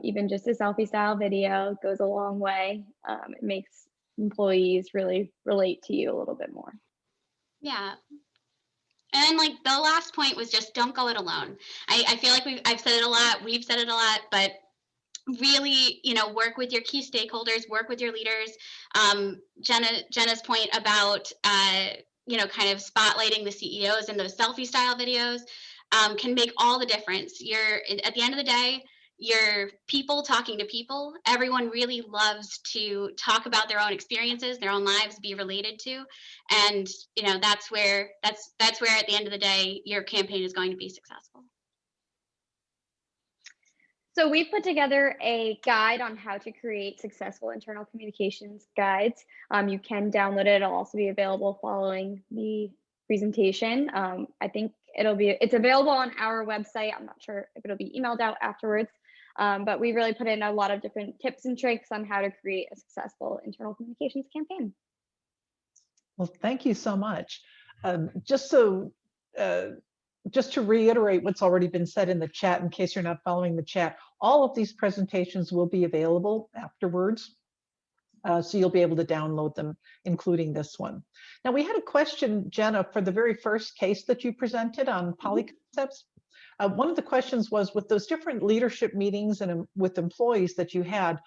even just a selfie style video goes a long way. It makes employees really relate to you a little bit more. Yeah. And like the last point was just don't go it alone. I feel like I've said it a lot, we've said it a lot, but really, work with your key stakeholders, work with your leaders. Jenna's point about, kind of spotlighting the CEOs in those selfie style videos can make all the difference. At the end of the day, you're people talking to people. Everyone really loves to talk about their own experiences, their own lives, be related to. And, that's where at the end of the day, your campaign is going to be successful. So we put together a guide on how to create successful internal communications guides. You can download it. It'll also be available following the presentation. I think it's available on our website. I'm not sure if it'll be emailed out afterwards, but we really put in a lot of different tips and tricks on how to create a successful internal communications campaign. Well, thank you so much. Just to reiterate what's already been said in the chat, in case you're not following the chat, all of these presentations will be available afterwards. So you'll be able to download them, including this one. Now, we had a question, Jenna, for the very first case that you presented on polyconcepts. One of the questions was, with those different leadership meetings and with employees that you had,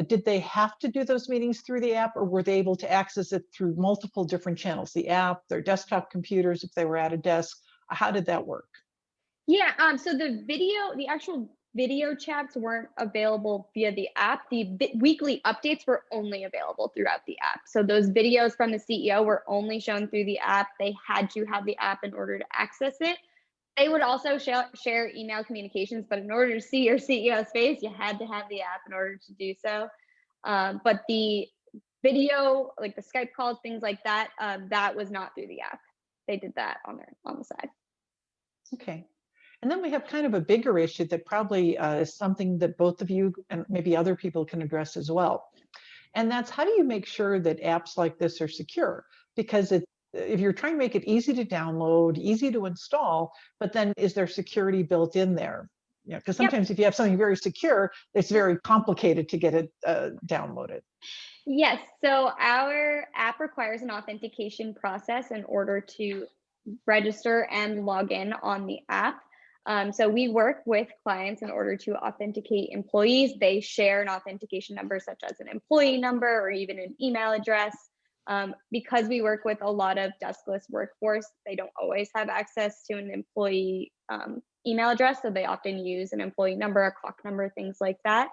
did they have to do those meetings through the app, or were they able to access it through multiple different channels, the app, their desktop computers, if they were at a desk? How did that work? Yeah, so the actual video chats weren't available via the app. The weekly updates were only available throughout the app. So those videos from the CEO were only shown through the app. They had to have the app in order to access it. They would also share email communications, but in order to see your CEO's face, you had to have the app in order to do so. But the video, like the Skype calls, things like that, that was not through the app. They did that on the side. Okay. And then we have kind of a bigger issue that probably is something that both of you and maybe other people can address as well. And that's, how do you make sure that apps like this are secure? Because if you're trying to make it easy to download, easy to install, but then is there security built in there? Yeah, because sometimes if you have something very secure, it's very complicated to get it downloaded. Yes, so our app requires an authentication process in order to register and log in on the app. So we work with clients in order to authenticate employees. They share an authentication number, such as an employee number or even an email address. Because we work with a lot of deskless workforce, they don't always have access to an employee email address. So they often use an employee number, a clock number, things like that.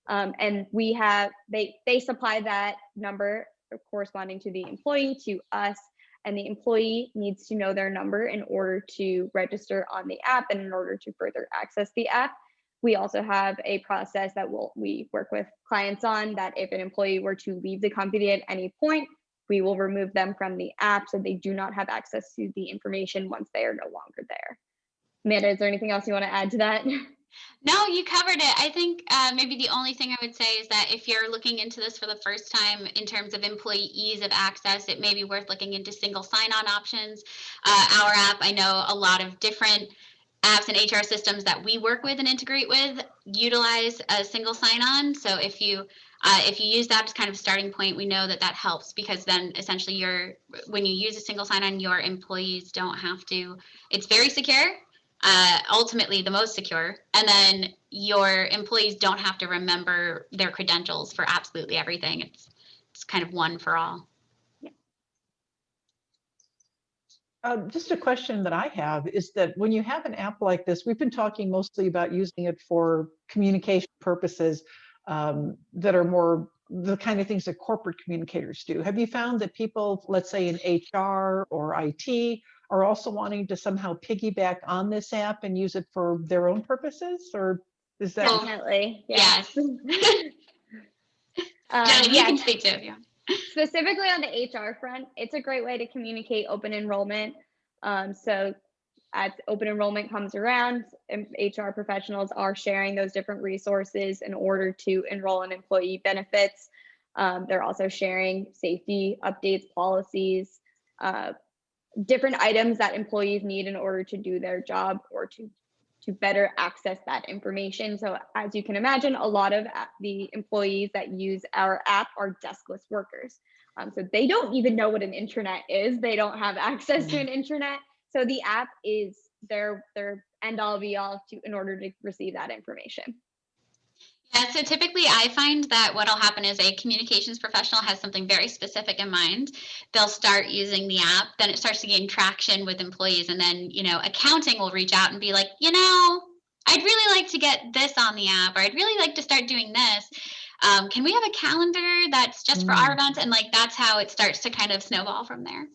And they supply that number corresponding to the employee to us. And the employee needs to know their number in order to register on the app and in order to further access the app. We also have a process that we work with clients on, that if an employee were to leave the company at any point, we will remove them from the app so they do not have access to the information once they are no longer there. Amanda, is there anything else you want to add to that? No, you covered it. I think maybe the only thing I would say is that if you're looking into this for the first time in terms of employee ease of access, it may be worth looking into single sign-on options. Our app, I know a lot of different apps and HR systems that we work with and integrate with utilize a single sign-on. So if you use that as kind of a starting point, we know that that helps, because then essentially when you use a single sign-on, your employees don't have to. It's very secure. Ultimately the most secure, and then your employees don't have to remember their credentials for absolutely everything. It's kind of one for all. Just a question that I have is that when you have an app like this, we've been talking mostly about using it for communication purposes that are more the kind of things that corporate communicators do. Have you found that people, let's say in HR or IT, are also wanting to somehow piggyback on this app and use it for their own purposes, or is that? Definitely. Yes. Jenna, you can speak to it. Yeah. Specifically on the HR front, it's a great way to communicate open enrollment. So as open enrollment comes around, HR professionals are sharing those different resources in order to enroll in employee benefits. They're also sharing safety updates, policies, different items that employees need in order to do their job or to better access that information. So as you can imagine, a lot of the employees that use our app are deskless workers. So they don't even know what an intranet is. They don't have access to an intranet. So the app is their end all be all in order to receive that information. Yeah, so typically I find that what'll happen is a communications professional has something very specific in mind. They'll start using the app, then it starts to gain traction with employees, and then, accounting will reach out and be like, I'd really like to get this on the app, or I'd really like to start doing this. Can we have a calendar that's just for our events? And that's how it starts to kind of snowball from there.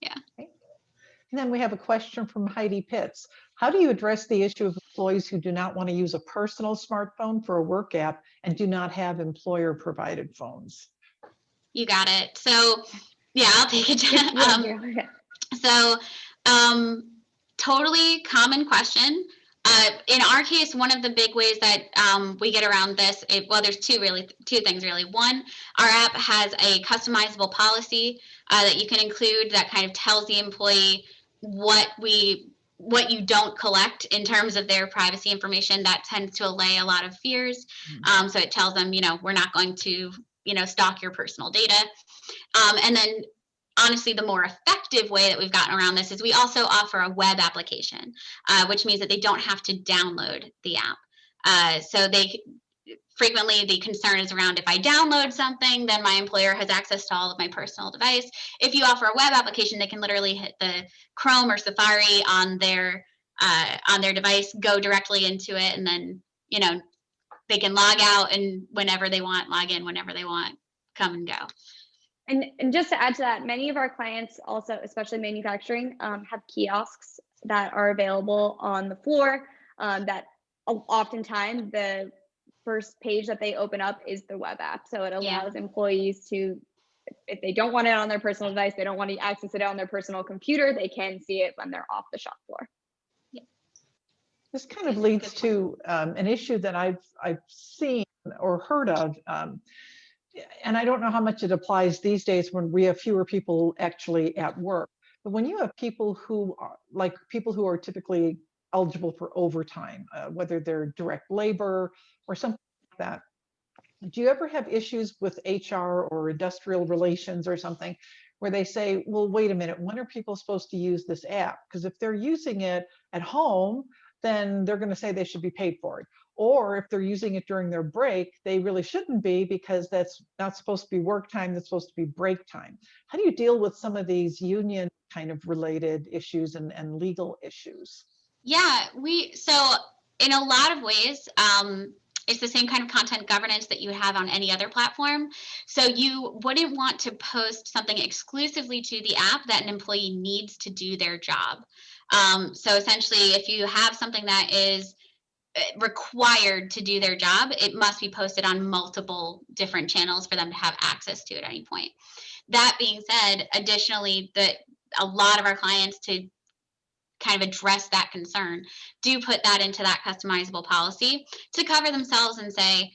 Yeah. And then we have a question from Heidi Pitts. How do you address the issue of employees who do not want to use a personal smartphone for a work app and do not have employer provided phones? You got it. So yeah, I'll take it, Jenna. Totally common question. In our case, one of the big ways that we get around this, there's two things really. One, our app has a customizable policy that you can include that kind of tells the employee what you don't collect in terms of their privacy information. That tends to allay a lot of fears. So it tells them, we're not going to, stalk your personal data. And then honestly, the more effective way that we've gotten around this is we also offer a web application, which means that they don't have to download the app. So frequently the concern is around, if I download something, then my employer has access to all of my personal device. If you offer a web application, they can literally hit the Chrome or Safari on their device, go directly into it, and then, they can log out and whenever they want, log in whenever they want, come and go. And just to add to that, many of our clients also, especially manufacturing, have kiosks that are available on the floor that oftentimes the first page that they open up is the web app. So it allows employees to, if they don't want it on their personal device, they don't want to access it on their personal computer, they can see it when they're off the shop floor. Yeah. This kind of leads to an issue that I've seen or heard of. And I don't know how much it applies these days when we have fewer people actually at work. But when you have people who are typically eligible for overtime, whether they're direct labor or something like that, do you ever have issues with HR or industrial relations or something where they say, well, wait a minute, when are people supposed to use this app? Because if they're using it at home, then they're going to say they should be paid for it. Or if they're using it during their break, they really shouldn't be, because that's not supposed to be work time, that's supposed to be break time. How do you deal with some of these union kind of related issues and legal issues? Yeah, so in a lot of ways, it's the same kind of content governance that you have on any other platform. So you wouldn't want to post something exclusively to the app that an employee needs to do their job. So essentially, if you have something that is required to do their job, it must be posted on multiple different channels for them to have access to at any point. That being said, additionally, a lot of our clients, to kind of address that concern, do put that into that customizable policy to cover themselves and say,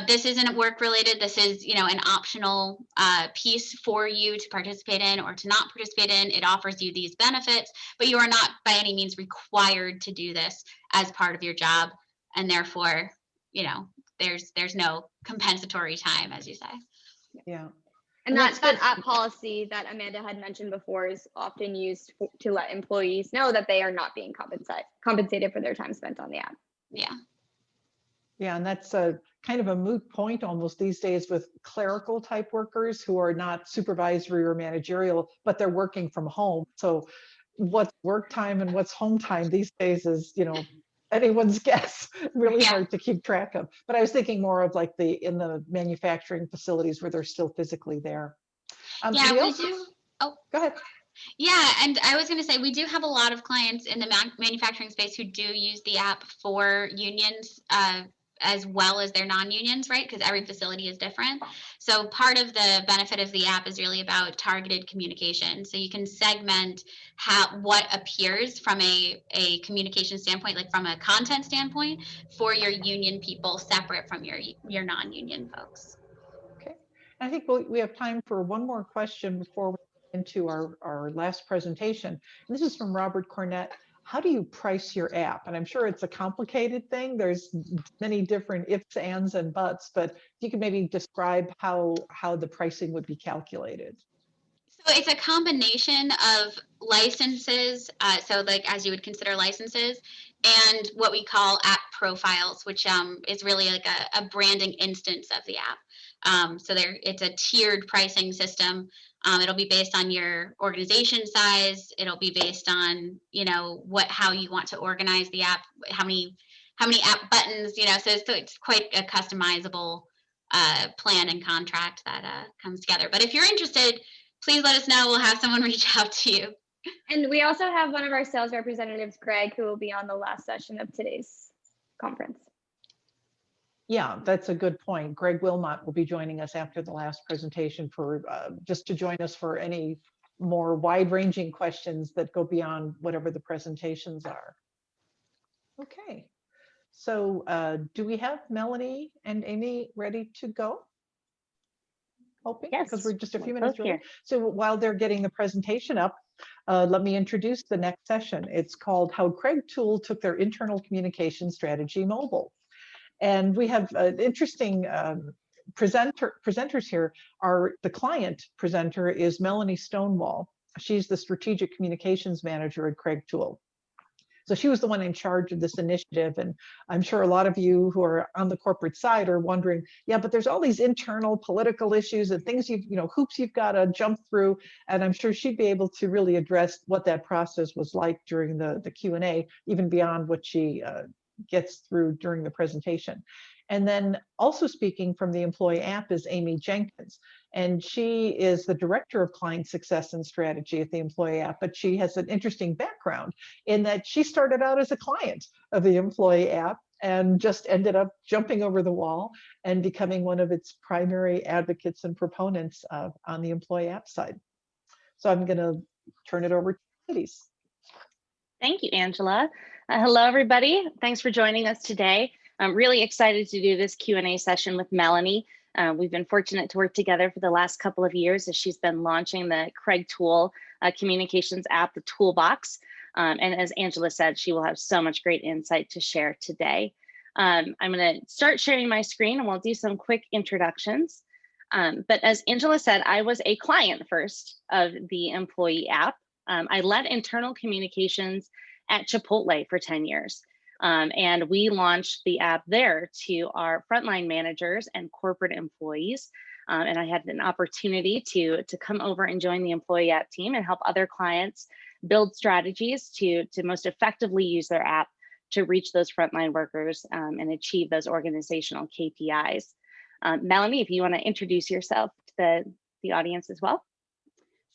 this isn't work related. This is, an optional piece for you to participate in or to not participate in. It offers you these benefits, but you are not by any means required to do this as part of your job. And therefore, there's no compensatory time, as you say. Yeah. And that's that app policy that Amanda had mentioned before is often used to let employees know that they are not being compensated for their time spent on the app. Yeah. Yeah, and that's a kind of a moot point almost these days with clerical type workers who are not supervisory or managerial, but they're working from home. So what's work time and what's home time these days is, anyone's guess, really hard to keep track of. But I was thinking more of like in the manufacturing facilities where they're still physically there. Yeah, we do. Oh, go ahead. Yeah, and I was going to say, we do have a lot of clients in the manufacturing space who do use the app for unions as well as their non-unions, right? Because every facility is different. So part of the benefit of the app is really about targeted communication. So you can segment what appears from a communication standpoint, like from a content standpoint, for your union people separate from your non-union folks. Okay, I think we have time for one more question before we get into our last presentation. And this is from Robert Cornett. How do you price your app? And I'm sure it's a complicated thing. There's many different ifs, ands, and buts, but if you could maybe describe how the pricing would be calculated. So it's a combination of licenses, so like as you would consider licenses, and what we call app profiles, which is really like a branding instance of the app. So it's a tiered pricing system. It'll be based on your organization size. It'll be based on how you want to organize the app, how many app buttons, so it's quite a customizable plan and contract that comes together. But if you're interested, please let us know. We'll have someone reach out to you. And we also have one of our sales representatives, Greg, who will be on the last session of today's conference. Yeah, that's a good point. Greg Wilmot will be joining us after the last presentation for just to join us for any more wide-ranging questions that go beyond whatever the presentations are. Okay, so do we have Melanie and Amy ready to go? Hoping, yes, because we're just a few minutes here. early. So while they're getting the presentation up, let me introduce the next session. It's called How Craig Tool Took Their Internal Communication Strategy Mobile. And we have interesting presenters here. The client presenter is Melanie Stonewall. She's the Strategic Communications Manager at Craig Tool. So she was the one in charge of this initiative. And I'm sure a lot of you who are on the corporate side are wondering, yeah, but there's all these internal political issues and things hoops you've got to jump through. And I'm sure she'd be able to really address what that process was like during the Q&A, even beyond what she gets through during the presentation. And then also speaking from the employee app is Amy Jenkins. And she is the Director of Client Success and Strategy at the employee app, but she has an interesting background in that she started out as a client of the employee app and just ended up jumping over the wall and becoming one of its primary advocates and proponents on the employee app side. So I'm going to turn it over to the ladies. Thank you, Angela. Hello, everybody. Thanks for joining us today. I'm really excited to do this Q&A session with Melanie. We've been fortunate to work together for the last couple of years as she's been launching the Craig Tool communications app, the Toolbox. And as Angela said, she will have so much great insight to share today. I'm going to start sharing my screen and we'll do some quick introductions. But as Angela said, I was a client first of the employee app. I led internal communications at Chipotle for 10 years. And we launched the app there to our frontline managers and corporate employees. And I had an opportunity to come over and join the employee app team and help other clients build strategies to most effectively use their app to reach those frontline workers and achieve those organizational KPIs. Melanie, if you want to introduce yourself to the audience as well.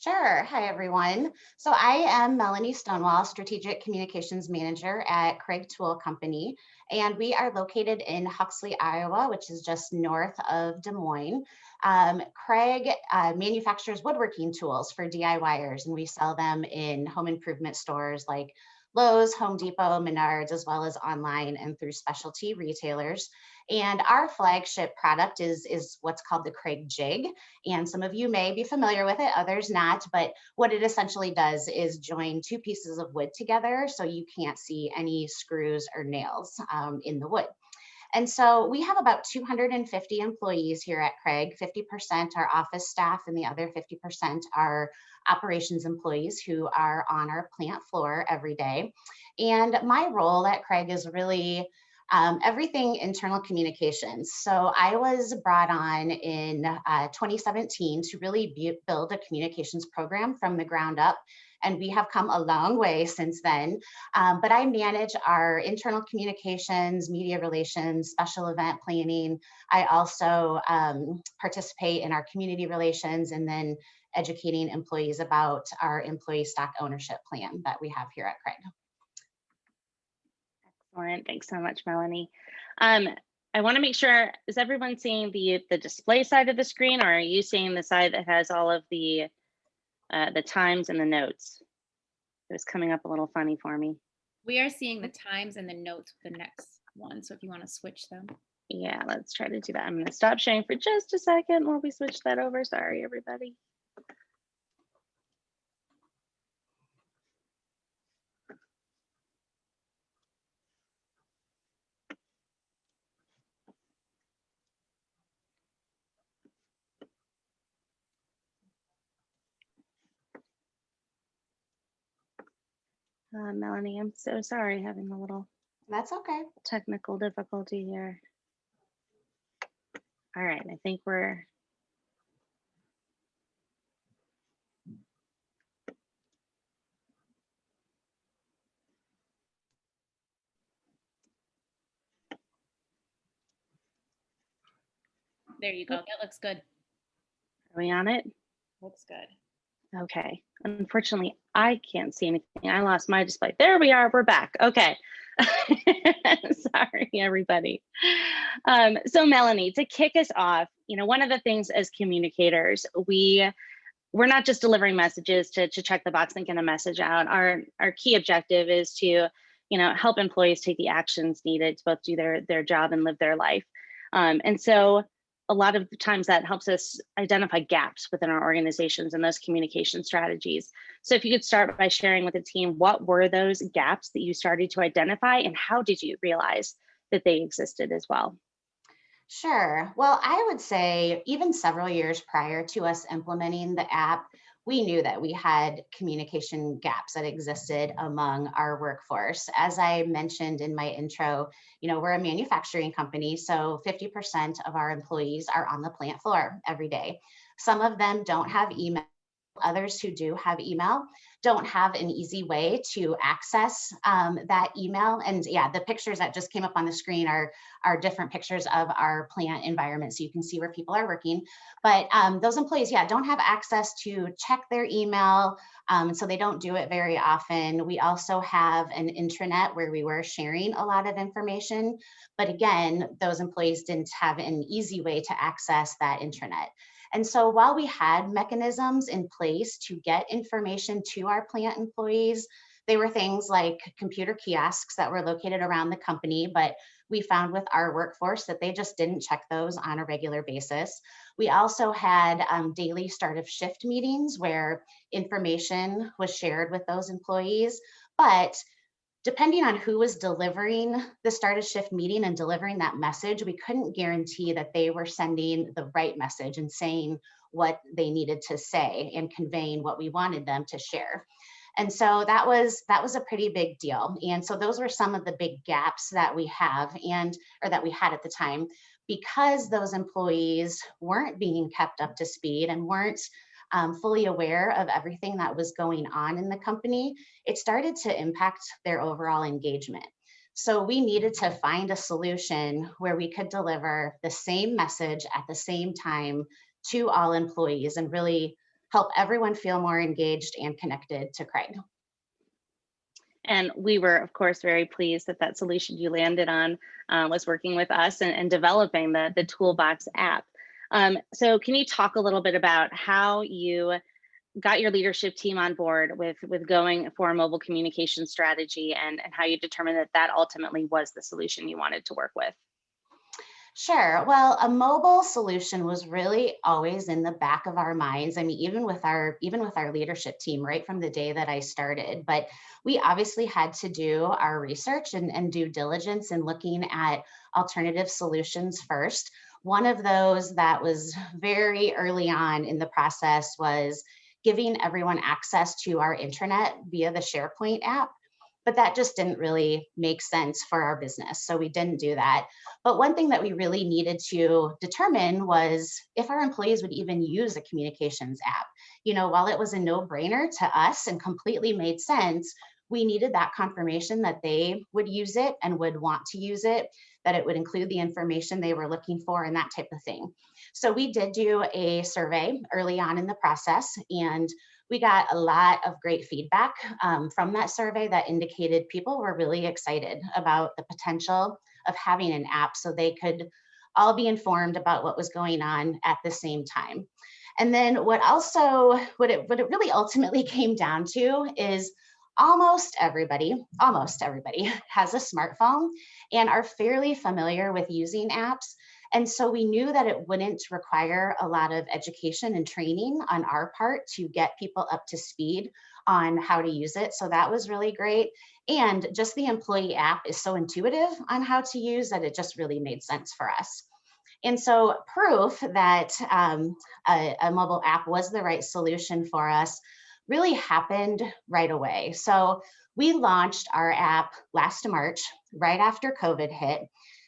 Sure. Hi, everyone. So I am Melanie Stonewall, Strategic Communications Manager at Craig Tool Company, and we are located in Huxley, Iowa, which is just north of Des Moines. Craig manufactures woodworking tools for DIYers, and we sell them in home improvement stores like Lowe's, Home Depot, Menards, as well as online and through specialty retailers. And our flagship product is what's called the Craig Jig. And some of you may be familiar with it, others not, but what it essentially does is join two pieces of wood together so you can't see any screws or nails in the wood. And so we have about 250 employees here at Craig. 50% are office staff and the other 50% are operations employees who are on our plant floor every day. And my role at Craig is really everything internal communications. So I was brought on in 2017 to really build a communications program from the ground up. And we have come a long way since then. But I manage our internal communications, media relations, special event planning. I also participate in our community relations and then educating employees about our employee stock ownership plan that we have here at Craig. Excellent. Thanks so much, Melanie. I want to make sure, is everyone seeing the display side of the screen, or are you seeing the side that has all of the times and the notes? It was coming up a little funny for me. We are seeing the times and the notes with the next one. So if you want to switch them. Yeah, let's try to do that. I'm going to stop sharing for just a second while we switch that over. Sorry, everybody. Melanie, I'm so sorry having a little That's okay. technical difficulty here. All right, I think we're There you go. That looks good. Are we on it? Looks good. Okay. Unfortunately, I can't see anything. I lost my display. There we are. We're back. Okay. Sorry, everybody. So Melanie, to kick us off, one of the things as communicators, we're not just delivering messages to check the box and get a message out. Our key objective is to, help employees take the actions needed to both do their job and live their life. And so a lot of times that helps us identify gaps within our organizations and those communication strategies. So if you could start by sharing with the team, what were those gaps that you started to identify and how did you realize that they existed as well? Sure. Well, I would say even several years prior to us implementing the app, we knew that we had communication gaps that existed among our workforce. As I mentioned in my intro, we're a manufacturing company, so 50% of our employees are on the plant floor every day. Some of them don't have email. Others who do have email don't have an easy way to access that email. And yeah, the pictures that just came up on the screen are different pictures of our plant environment, so you can see where people are working. But those employees, don't have access to check their email, so they don't do it very often. We also have an intranet where we were sharing a lot of information. But again, those employees didn't have an easy way to access that intranet. And so while we had mechanisms in place to get information to our plant employees, they were things like computer kiosks that were located around the company, but we found with our workforce that they just didn't check those on a regular basis. We also had daily start of shift meetings where information was shared with those employees, but depending on who was delivering the start of shift meeting and delivering that message, we couldn't guarantee that they were sending the right message and saying what they needed to say and conveying what we wanted them to share. And so that was a pretty big deal. And so those were some of the big gaps that we have or that we had at the time, because those employees weren't being kept up to speed and weren't fully aware of everything that was going on in the company. It started to impact their overall engagement. So we needed to find a solution where we could deliver the same message at the same time to all employees and really help everyone feel more engaged and connected to Craig. And we were, of course, very pleased that that solution you landed on was working with us and developing the Toolbox app. So can you talk a little bit about how you got your leadership team on board with going for a mobile communication strategy, and how you determined that that ultimately was the solution you wanted to work with? Sure. Well, a mobile solution was really always in the back of our minds. I mean, even with our leadership team, right from the day that I started. But we obviously had to do our research and due diligence in looking at alternative solutions first. One of those that was very early on in the process was giving everyone access to our intranet via the SharePoint app. But that just didn't really make sense for our business. So we didn't do that. But one thing that we really needed to determine was if our employees would even use a communications app. You know, while it was a no-brainer to us and completely made sense, we needed that confirmation that they would use it and would want to use it, that it would include the information they were looking for and that type of thing. So we did do a survey early on in the process, and we got a lot of great feedback from that survey that indicated people were really excited about the potential of having an app so they could all be informed about what was going on at the same time. And then what it really ultimately came down to is almost everybody has a smartphone and are fairly familiar with using apps. And so we knew that it wouldn't require a lot of education and training on our part to get people up to speed on how to use it. So that was really great. And just the employee app is so intuitive on how to use that it just really made sense for us. And so proof that a mobile app was the right solution for us really happened right away. So we launched our app last March, right after COVID hit.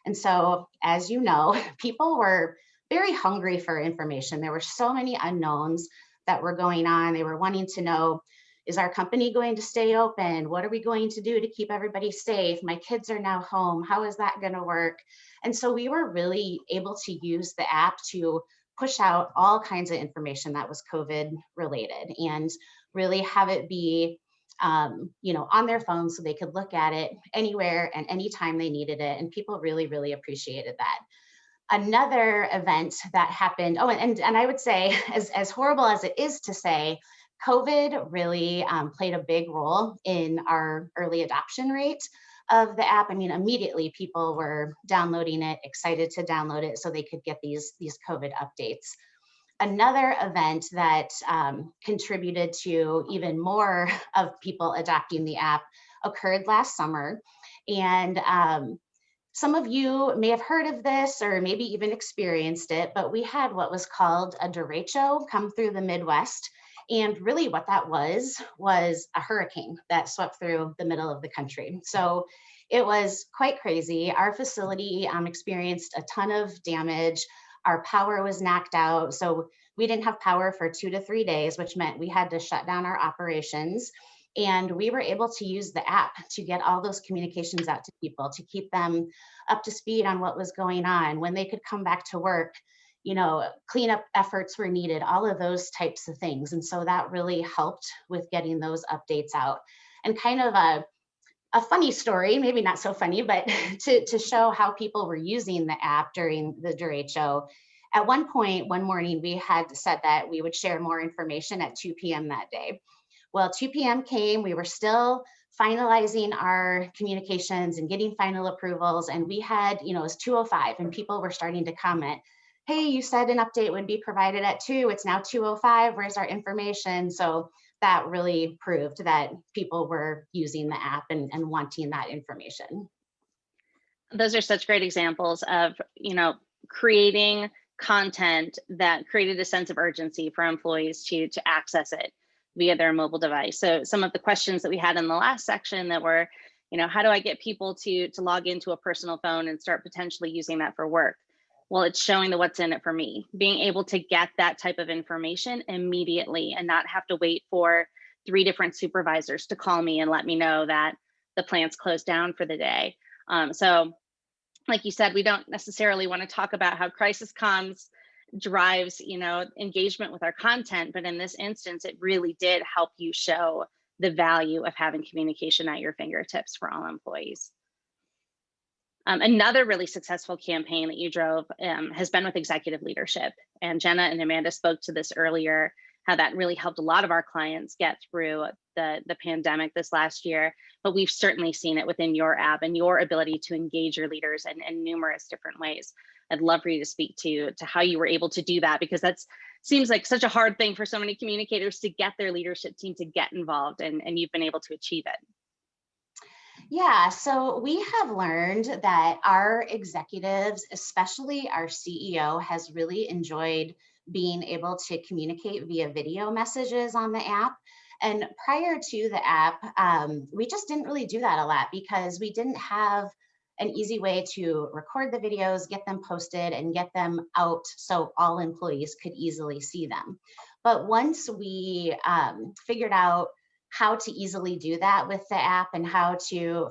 And so, as you know, people were very hungry for information. There were so many unknowns that were going on. They were wanting to know, is our company going to stay open? What are we going to do to keep everybody safe? My kids are now home. How is that going to work? And so we were really able to use the app to push out all kinds of information that was COVID related and really have it be on their phone so they could look at it anywhere and anytime they needed it. And people really, really appreciated that. Another event that happened, and I would say, as horrible as it is to say, COVID really played a big role in our early adoption rate of the app. I mean, immediately people were downloading it, excited to download it so they could get these COVID updates. Another event that contributed to even more of people adopting the app occurred last summer. And some of you may have heard of this or maybe even experienced it, but we had what was called a derecho come through the Midwest. And really what that was a hurricane that swept through the middle of the country. So it was quite crazy. Our facility experienced a ton of damage. Our power was knocked out. So we didn't have power for 2 to 3 days, which meant we had to shut down our operations. And we were able to use the app to get all those communications out to people, to keep them up to speed on what was going on, when they could come back to work, cleanup efforts were needed, all of those types of things. And so that really helped with getting those updates out. And kind of a funny story, maybe not so funny, but to show how people were using the app during the derecho. At one point, one morning, we had said that we would share more information at 2 p.m. that day. Well, 2 p.m. came, we were still finalizing our communications and getting final approvals. And we had, it was 2:05 and people were starting to comment, hey, you said an update would be provided at 2, it's now 2:05, where's our information? So that really proved that people were using the app and wanting that information. Those are such great examples of, creating content that created a sense of urgency for employees to access it via their mobile device. So some of the questions that we had in the last section that were, how do I get people to log into a personal phone and start potentially using that for work? Well, it's showing the what's in it for me, being able to get that type of information immediately and not have to wait for 3 different supervisors to call me and let me know that the plant's closed down for the day. So like you said, we don't necessarily want to talk about how crisis comes drives, engagement with our content. But in this instance, it really did help you show the value of having communication at your fingertips for all employees. Another really successful campaign that you drove has been with executive leadership. And Jenna and Amanda spoke to this earlier, how that really helped a lot of our clients get through the pandemic this last year. But we've certainly seen it within your app and your ability to engage your leaders in numerous different ways. I'd love for you to speak to how you were able to do that, because that seems like such a hard thing for so many communicators to get their leadership team to get involved, and you've been able to achieve it. Yeah, so we have learned that our executives, especially our CEO, has really enjoyed being able to communicate via video messages on the app. And prior to the app, we just didn't really do that a lot because we didn't have an easy way to record the videos, get them posted, and get them out so all employees could easily see them. But once we figured out how to easily do that with the app and how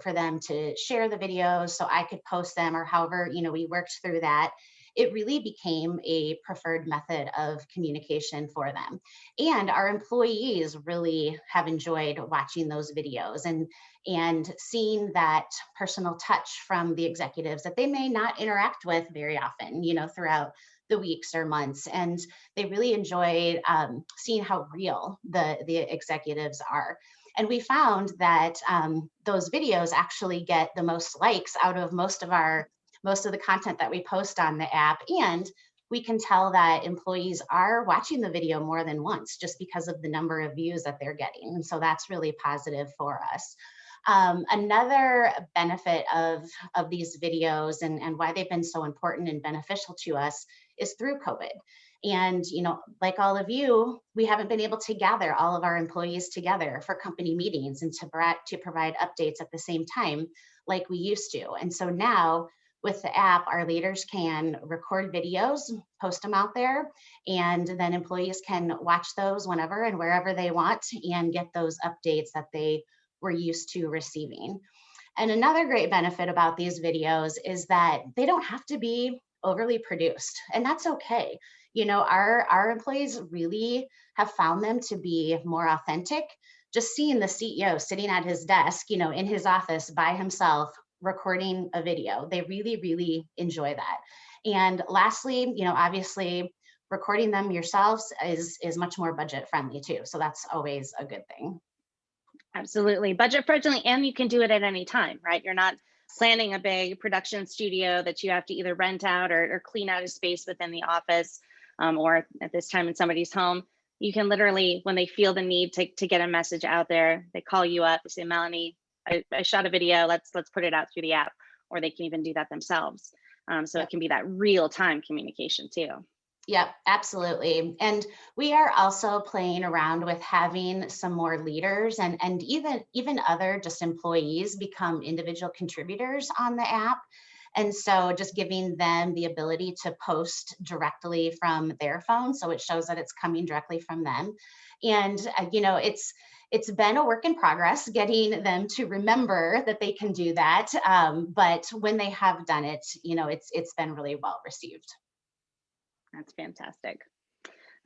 for them to share the videos so I could post them, or however, we worked through that, it really became a preferred method of communication for them. And our employees really have enjoyed watching those videos and seeing that personal touch from the executives that they may not interact with very often, throughout the weeks or months. And they really enjoyed seeing how real the executives are. And we found that those videos actually get the most likes out of most of the content that we post on the app. And we can tell that employees are watching the video more than once just because of the number of views that they're getting. And so that's really positive for us. Another benefit of these videos and why they've been so important and beneficial to us is through COVID. And, like all of you, we haven't been able to gather all of our employees together for company meetings and to provide updates at the same time like we used to. And so now with the app, our leaders can record videos, post them out there, and then employees can watch those whenever and wherever they want and get those updates that they were used to receiving. And another great benefit about these videos is that they don't have to be overly produced, and that's okay. Our employees really have found them to be more authentic. Just seeing the CEO sitting at his desk, in his office by himself, recording a video, they really, really enjoy that. And lastly, obviously recording them yourselves is much more budget friendly too. So that's always a good thing. Absolutely. Budget friendly, and you can do it at any time, right? You're not planning a big production studio that you have to either rent out or clean out a space within the office, or at this time in somebody's home. You can literally, when they feel the need to get a message out there, they call you up, they say, Melanie, I shot a video, let's put it out through the app, or they can even do that themselves. So it can be that real-time communication too. Yep, absolutely. And we are also playing around with having some more leaders and even other just employees become individual contributors on the app. And so just giving them the ability to post directly from their phone, so it shows that it's coming directly from them. And it's been a work in progress getting them to remember that they can do that. But when they have done it, it's been really well received. That's fantastic.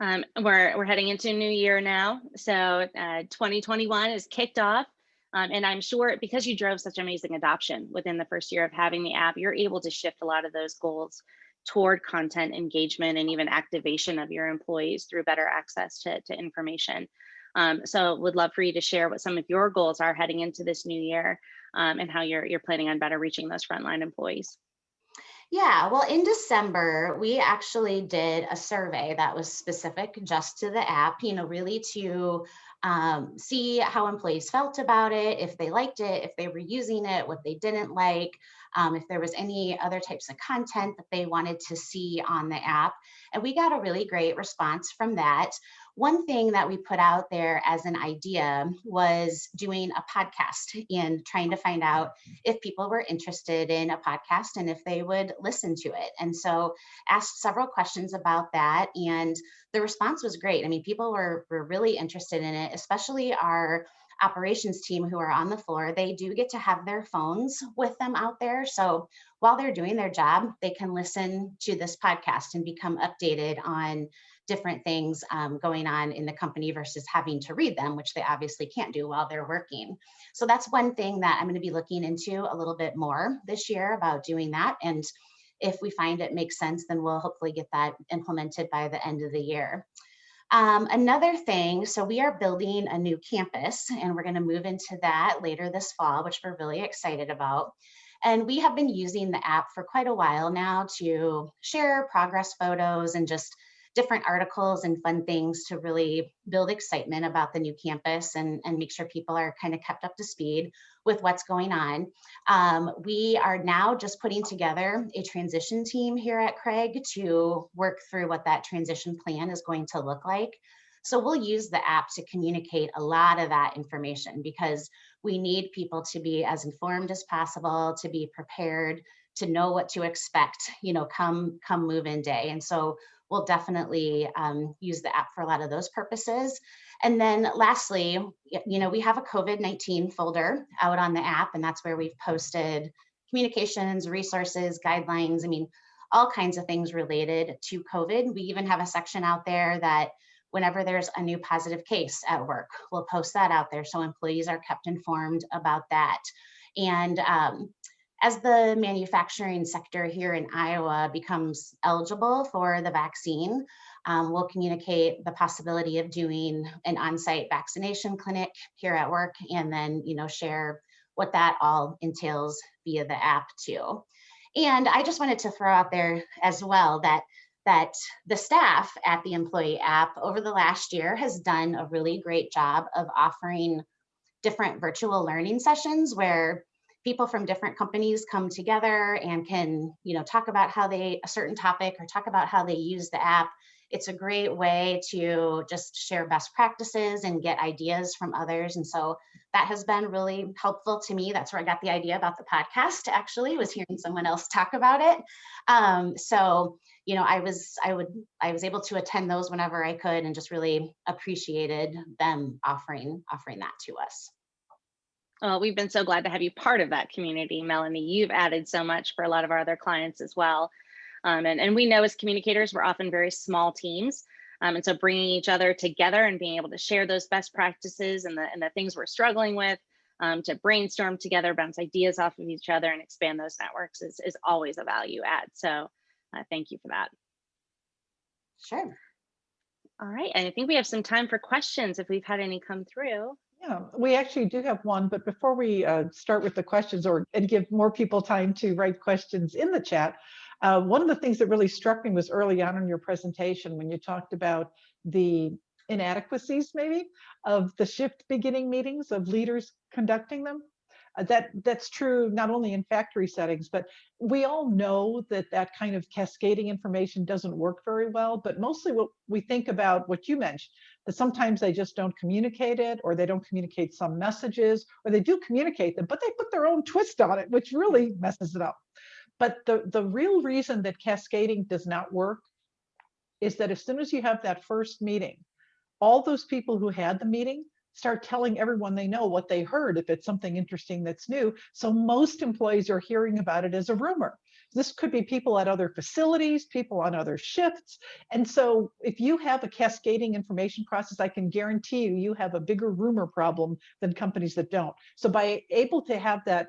We're heading into a new year now. So 2021 is kicked off. And I'm sure because you drove such amazing adoption within the first year of having the app, you're able to shift a lot of those goals toward content engagement and even activation of your employees through better access to information. So would love for you to share what some of your goals are heading into this new year, and how you're planning on better reaching those frontline employees. Yeah, well, in December, we actually did a survey that was specific just to the app, really to see how employees felt about it, if they liked it, if they were using it, what they didn't like, if there was any other types of content that they wanted to see on the app. And we got a really great response from that. One thing that we put out there as an idea was doing a podcast and trying to find out if people were interested in a podcast and if they would listen to it. And so asked several questions about that, and the response was great. I mean, people were really interested in it, especially our operations team who are on the floor, they do get to have their phones with them out there. So while they're doing their job, they can listen to this podcast and become updated on different things going on in the company versus having to read them, which they obviously can't do while they're working. So that's one thing that I'm going to be looking into a little bit more this year about doing that. And if we find it makes sense, then we'll hopefully get that implemented by the end of the year. Another thing, so we are building a new campus and we're going to move into that later this fall, which we're really excited about. And we have been using the app for quite a while now to share progress photos and just different articles and fun things to really build excitement about the new campus and make sure people are kind of kept up to speed with what's going on. We are now just putting together a transition team here at Craig to work through what that transition plan is going to look like. So we'll use the app to communicate a lot of that information because we need people to be as informed as possible, to be prepared, to know what to expect, you know, come move-in day. And so we'll definitely use the app for a lot of those purposes. And then lastly, you know, we have a COVID-19 folder out on the app, and that's where we've posted communications, resources, guidelines, I mean, all kinds of things related to COVID. We even have a section out there that whenever there's a new positive case at work, we'll post that out there so employees are kept informed about that. And as the manufacturing sector here in Iowa becomes eligible for the vaccine, we'll communicate the possibility of doing an on-site vaccination clinic here at work, and then, you know, share what that all entails via the app too. And I just wanted to throw out there as well that the staff at the employee app over the last year has done a really great job of offering different virtual learning sessions where people from different companies come together and can, you know, talk about how a certain topic or talk about how they use the app. It's a great way to just share best practices and get ideas from others. And so that has been really helpful to me. That's where I got the idea about the podcast, actually, was hearing someone else talk about it. So, you know, I was able to attend those whenever I could and just really appreciated them offering that to us. Well, we've been so glad to have you part of that community, Melanie. You've added so much for a lot of our other clients as well. And we know as communicators, we're often very small teams. And so bringing each other together and being able to share those best practices and the things we're struggling with, to brainstorm together, bounce ideas off of each other and expand those networks is always a value add. So thank you for that. Sure. All right, and I think we have some time for questions if we've had any come through. Yeah, we actually do have one, but before we start with the questions and give more people time to write questions in the chat, one of the things that really struck me was early on in your presentation when you talked about the inadequacies maybe of the shift beginning meetings, of leaders conducting them. That's true not only in factory settings, but we all know that kind of cascading information doesn't work very well. But mostly what we think about, what you mentioned, that sometimes they just don't communicate it, or they don't communicate some messages, or they do communicate them, but they put their own twist on it, which really messes it up. But the real reason that cascading does not work is that as soon as you have that first meeting, all those people who had the meeting start telling everyone they know what they heard if it's something interesting that's new. So most employees are hearing about it as a rumor. This could be people at other facilities, people on other shifts. And so if you have a cascading information process, I can guarantee you have a bigger rumor problem than companies that don't. So by able to have that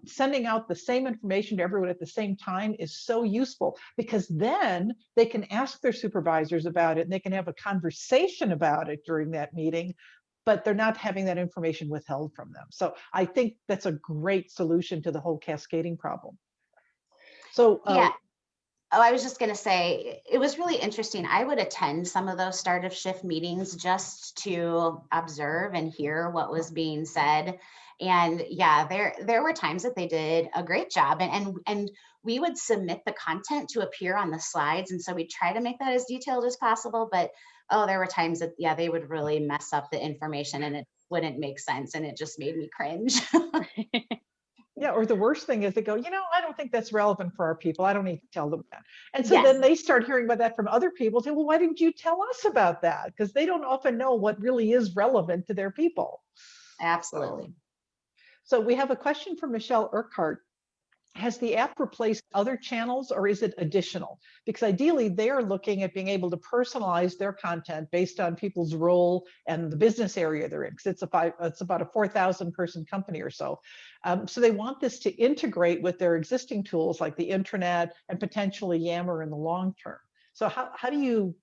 sending out the same information to everyone at the same time is so useful, because then they can ask their supervisors about it and they can have a conversation about it during that meeting, but they're not having that information withheld from them. So I think that's a great solution to the whole cascading problem. So yeah. Oh, I was just going to say, it was really interesting. I would attend some of those start of shift meetings just to observe and hear what was being said. And yeah, there were times that they did a great job, and we would submit the content to appear on the slides. And so we try to make that as detailed as possible, but there were times that, yeah, they would really mess up the information and it wouldn't make sense. And it just made me cringe. Yeah, or the worst thing is they go, I don't think that's relevant for our people. I don't need to tell them that. And so Yes. Then they start hearing about that from other people. Say, well, why didn't you tell us about that? Because they don't often know what really is relevant to their people. Absolutely. So we have a question from Michelle Urquhart. Has the app replaced other channels or is it additional? Because ideally they are looking at being able to personalize their content based on people's role and the business area they're in, because it's about a 4,000 person company or so. So they want this to integrate with their existing tools like the intranet and potentially Yammer in the long term. So how do you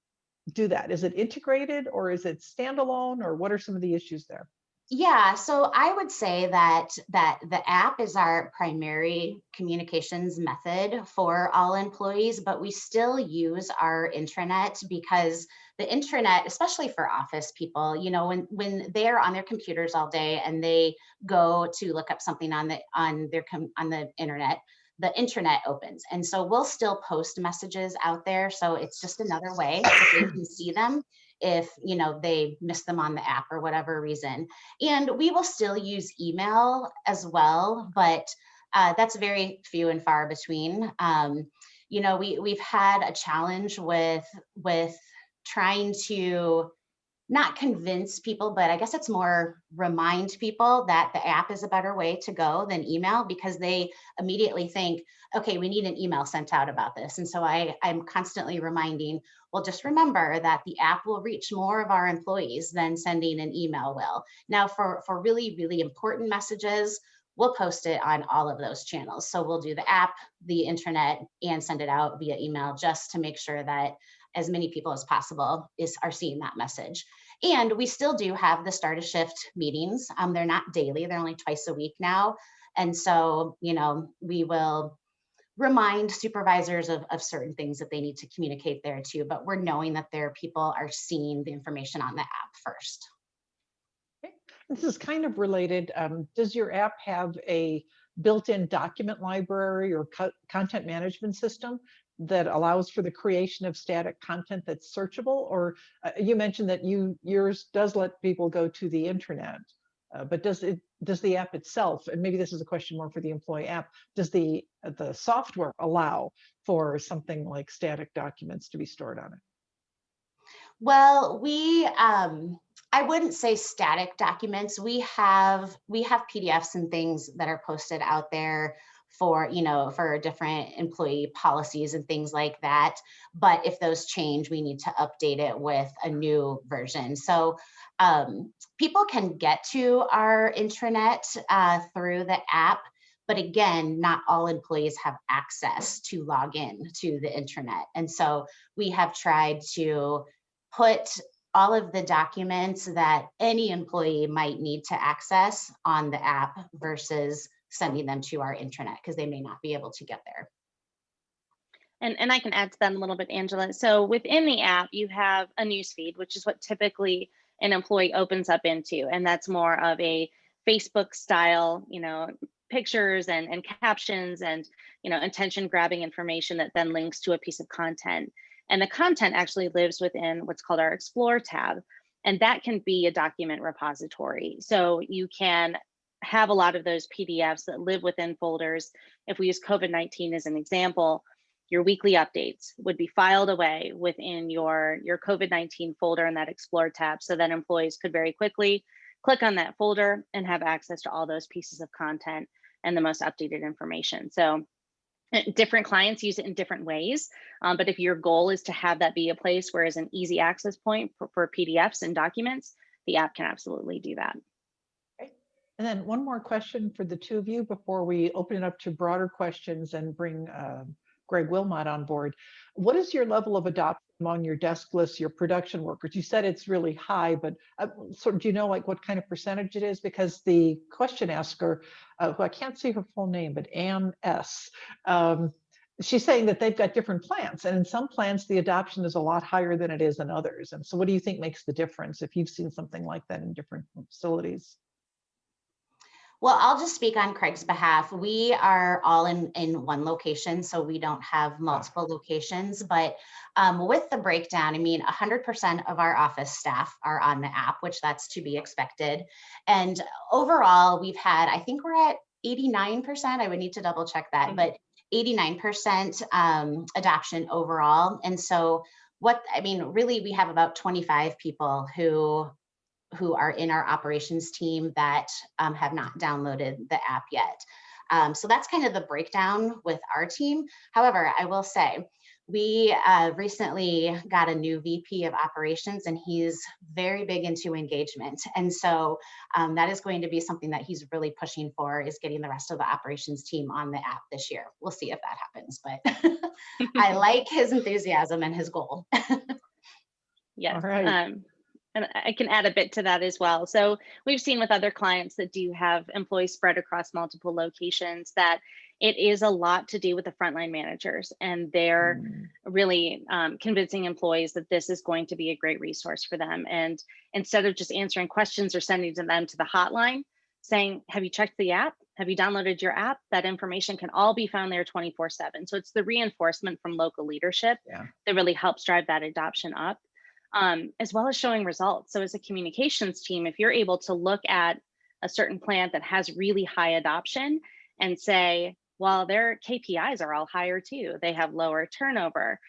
do that? Is it integrated or is it standalone, or what are some of the issues there? Yeah, so I would say that the app is our primary communications method for all employees, but we still use our intranet because the intranet, especially for office people, you know, when they're on their computers all day and they go to look up something on the internet, the intranet opens, and so we'll still post messages out there. So it's just another way that they can see them if you know they miss them on the app or whatever reason. And we will still use email as well, but that's very few and far between. You know, we've had a challenge with trying to not convince people, but I guess it's more remind people that the app is a better way to go than email, because they immediately think, okay, we need an email sent out about this. And so I'm constantly reminding, well, just remember that the app will reach more of our employees than sending an email will. Now, for really, really important messages, we'll post it on all of those channels. So we'll do the app, the intranet, and send it out via email just to make sure that as many people as possible are seeing that message. And we still do have the Start a Shift meetings. They're not daily, they're only twice a week now. And so, you know, we will remind supervisors of certain things that they need to communicate there too, but we're knowing that their people are seeing the information on the app first. Okay. This is kind of related. Does your app have a built-in document library or content management system that allows for the creation of static content that's searchable? Or you mentioned that yours does let people go to the intranet, but does the app itself, and maybe this is a question more for the employee app, does the software allow for something like static documents to be stored on it? Well, I wouldn't say static documents. We have PDFs and things that are posted out there for, you know, for different employee policies and things like that. But if those change, we need to update it with a new version. So people can get to our intranet through the app. But again, not all employees have access to log in to the intranet. And so we have tried to put all of the documents that any employee might need to access on the app versus sending them to our intranet because they may not be able to get there. And I can add to that a little bit, Angela. So within the app, you have a news feed, which is what typically an employee opens up into. And that's more of a Facebook style, you know, pictures and captions and, you know, attention grabbing information that then links to a piece of content. And the content actually lives within what's called our Explore tab. And that can be a document repository. So you can have a lot of those PDFs that live within folders. If we use COVID-19 as an example, your weekly updates would be filed away within your COVID-19 folder in that Explore tab. So that employees could very quickly click on that folder and have access to all those pieces of content and the most updated information. So different clients use it in different ways. But if your goal is to have that be a place where is an easy access point for PDFs and documents, the app can absolutely do that. Okay. And then one more question for the two of you before we open it up to broader questions and bring Greg Wilmot on board. What is your level of adoption among your deskless, your production workers? You said it's really high, but sort of, do you know like what kind of percentage it is? Because the question asker, who I can't see her full name, but Ann S., she's saying that they've got different plans, and in some plans the adoption is a lot higher than it is in others. And so what do you think makes the difference if you've seen something like that in different facilities? Well, I'll just speak on Craig's behalf. We are all in one location, so we don't have multiple locations. But with the breakdown, I mean, 100% of our office staff are on the app, which that's to be expected. And overall, we've had, I think we're at 89%. I would need to double check that, but 89% adoption overall. And so really, we have about 25 people who are in our operations team that have not downloaded the app yet. So that's kind of the breakdown with our team. However, I will say, we recently got a new VP of operations, and he's very big into engagement. And so that is going to be something that he's really pushing for, is getting the rest of the operations team on the app this year. We'll see if that happens, but I like his enthusiasm and his goal. Yes. All right. And I can add a bit to that as well. So we've seen with other clients that do have employees spread across multiple locations that it is a lot to do with the frontline managers, and they're really convincing employees that this is going to be a great resource for them. And instead of just answering questions or sending them to the hotline saying, have you checked the app? Have you downloaded your app? That information can all be found there 24/7. So it's the reinforcement from local leadership that really helps drive that adoption up. As well as showing results. So as a communications team, if you're able to look at a certain plant that has really high adoption and say, well, their KPIs are all higher too. They have lower turnover.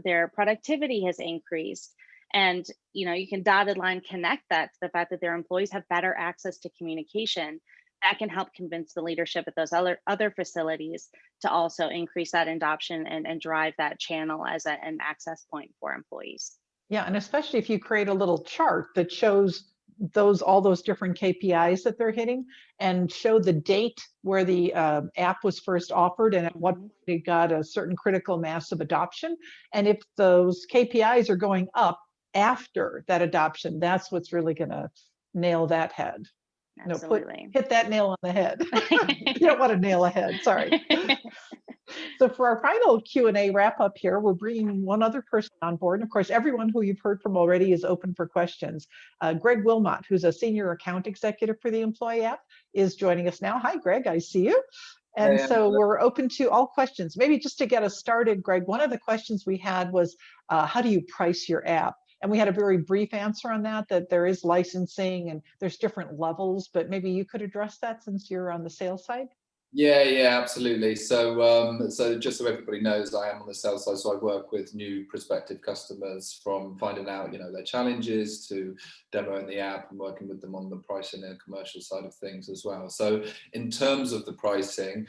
Their productivity has increased. And you can dotted line connect that to the fact that their employees have better access to communication. That can help convince the leadership at those other facilities to also increase that adoption and drive that channel as an access point for employees. Yeah, and especially if you create a little chart that shows all those different KPIs that they're hitting, and show the date where the app was first offered and at what point it got a certain critical mass of adoption. And if those KPIs are going up after that adoption, that's what's really going to nail that head. Absolutely. Hit that nail on the head. You don't want to nail a head, sorry. So for our final Q&A wrap up here, we're bringing one other person on board. And of course, everyone who you've heard from already is open for questions. Greg Wilmot, who's a senior account executive for the Employee App, is joining us now. Hi, Greg, I see you. And so we're open to all questions. Maybe just to get us started, Greg, one of the questions we had was, how do you price your app? And we had a very brief answer on that there is licensing and there's different levels, but maybe you could address that since you're on the sales side. Yeah, absolutely. So, so just so everybody knows, I am on the sales side, so I work with new prospective customers from finding out, their challenges to demoing the app and working with them on the pricing and commercial side of things as well. So, in terms of the pricing,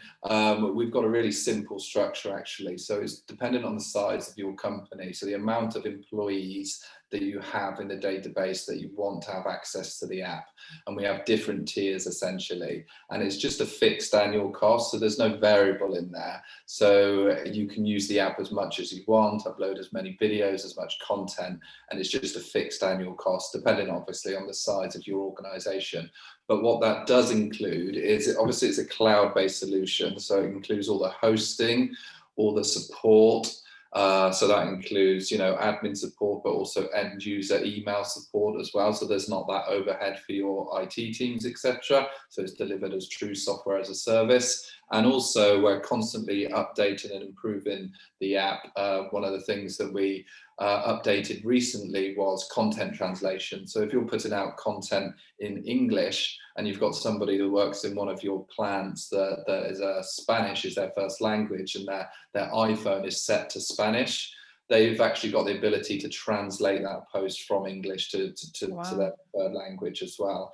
we've got a really simple structure actually. So it's dependent on the size of your company. So the amount of employees that you have in the database that you want to have access to the app, and we have different tiers essentially, and it's just a fixed annual cost, so there's no variable in there. So you can use the app as much as you want, upload as many videos, as much content, and it's just a fixed annual cost, depending obviously on the size of your organization. But what that does include is, obviously it's a cloud-based solution, so it includes all the hosting, all the support. So that includes, admin support, but also end user email support as well. So there's not that overhead for your IT teams, etc. So it's delivered as true software as a service. And also we're constantly updating and improving the app. One of the things that we updated recently was content translation. So if you're putting out content in English and you've got somebody that works in one of your plants that is Spanish is their first language, and their iPhone is set to Spanish, they've actually got the ability to translate that post from English to their third language as well,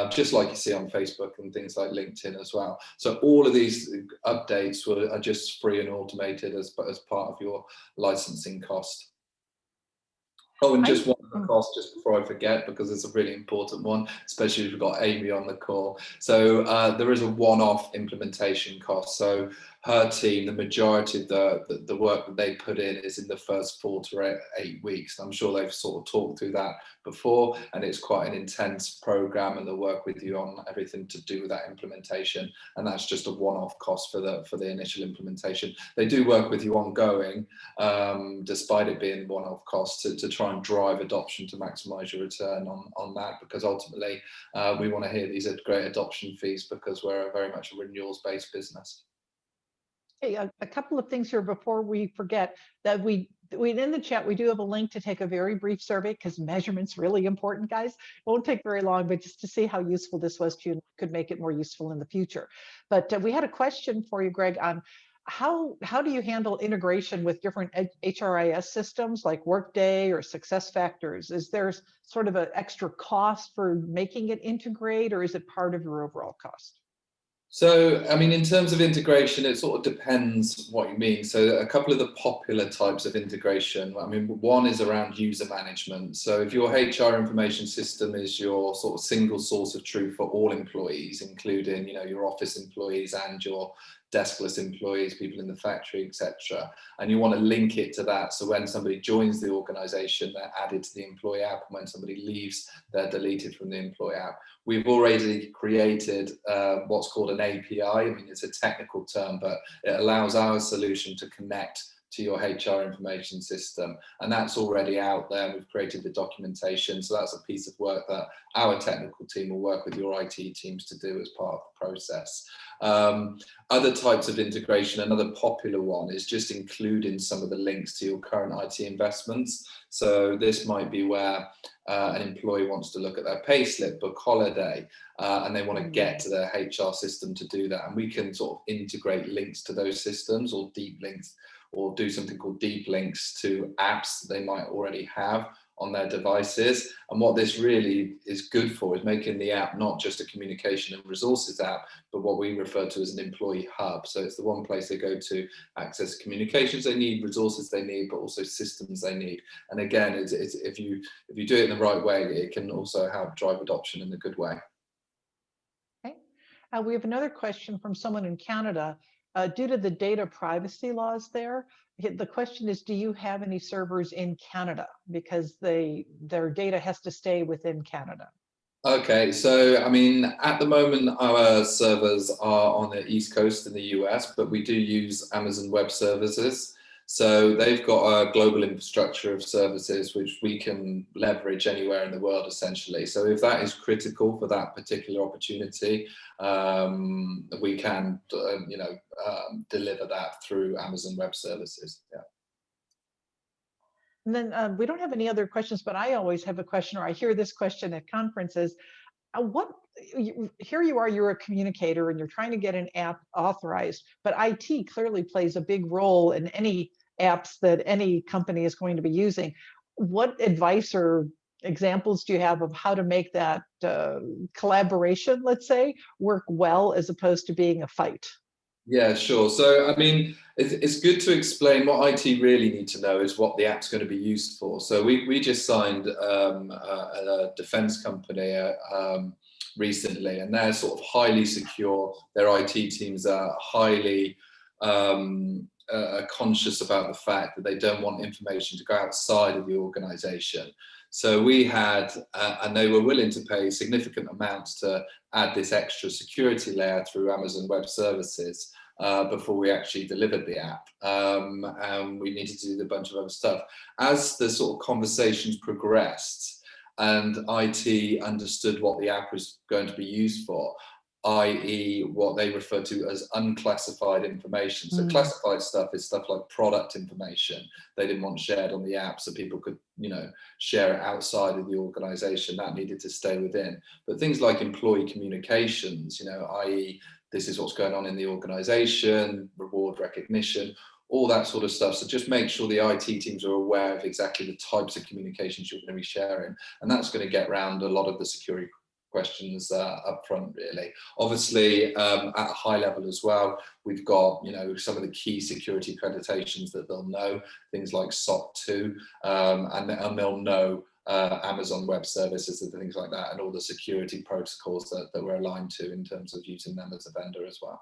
just like you see on Facebook and things like LinkedIn as well. So all of these updates are just free and automated as part of your licensing cost. Oh, and just one other cost, just before I forget, because it's a really important one, especially if we've got Amy on the call. So there is a one-off implementation cost. So her team, the majority of the work that they put in is in the first 4 to 8 weeks. I'm sure they've sort of talked through that before, and it's quite an intense program, and they'll work with you on everything to do with that implementation. And that's just a one-off cost for the initial implementation. They do work with you ongoing, despite it being one-off costs, to try and drive adoption to maximize your return on that, because ultimately we want to hear these are great adoption fees, because we're very much a renewals-based business. Hey, a couple of things here before we forget, that we in the chat, we do have a link to take a very brief survey, because measurement's really important, guys. It won't take very long, but just to see how useful this was to you, could make it more useful in the future. But we had a question for you, Greg, on how do you handle integration with different HRIS systems like Workday or SuccessFactors? Is there sort of an extra cost for making it integrate, or is it part of your overall cost? So, I mean, in terms of integration, it sort of depends what you mean. So a couple of the popular types of integration, I mean, one is around user management. So if your HR information system is your sort of single source of truth for all employees, including, you know, your office employees and your deskless employees, people in the factory, etc., and you want to link it to that, so when somebody joins the organization, they're added to the employee app, and when somebody leaves, they're deleted from the employee app. We've already created what's called an API. I mean, it's a technical term, but it allows our solution to connect to your HR information system, and that's already out there. We've created the documentation, so that's a piece of work that our technical team will work with your IT teams to do as part of the process. Other types of integration, another popular one is just including some of the links to your current IT investments. So this might be where an employee wants to look at their payslip, book holiday, and they want to get to their HR system to do that. And we can sort of integrate links to those systems, or deep links, or do something called deep links to apps that they might already have on their devices. And what this really is good for is making the app not just a communication and resources app, but what we refer to as an employee hub. So it's the one place they go to access communications they need, resources they need, but also systems they need. And again, if you do it in the right way, it can also help drive adoption in a good way. Okay. We have another question from someone in Canada. Due to the data privacy laws there, the question is, do you have any servers in Canada? Because their data has to stay within Canada. Okay, so I mean, at the moment, our servers are on the East Coast in the US, but we do use Amazon Web Services. So they've got a global infrastructure of services which we can leverage anywhere in the world, essentially. So if that is critical for that particular opportunity, we can, deliver that through Amazon Web Services. Yeah. And then we don't have any other questions, but I always have a question, or I hear this question at conferences. Here you are, you're a communicator and you're trying to get an app authorized, but IT clearly plays a big role in any apps that any company is going to be using. What advice or examples do you have of how to make that collaboration, let's say, work well as opposed to being a fight? Yeah, sure. So, I mean, it's good to explain what IT really need to know is what the app's going to be used for. So we just signed a defense company recently, and they're sort of highly secure. Their IT teams are highly conscious about the fact that they don't want information to go outside of the organization. So we had, and they were willing to pay significant amounts to add this extra security layer through Amazon Web Services before we actually delivered the app. And we needed to do a bunch of other stuff. As the sort of conversations progressed and IT understood what the app was going to be used for, i.e. what they refer to as unclassified information. So classified stuff is stuff like product information they didn't want shared on the app, so people could, share it outside of the organization. That needed to stay within. But things like employee communications, i.e. this is what's going on in the organization, reward recognition, all that sort of stuff. So just make sure the IT teams are aware of exactly the types of communications you're going to be sharing. And that's going to get around a lot of the security questions up front, really. Obviously, at a high level as well, we've got, some of the key security accreditations that they'll know, things like SOC 2, and they'll know Amazon Web Services and things like that, and all the security protocols that we're aligned to in terms of using them as a vendor as well.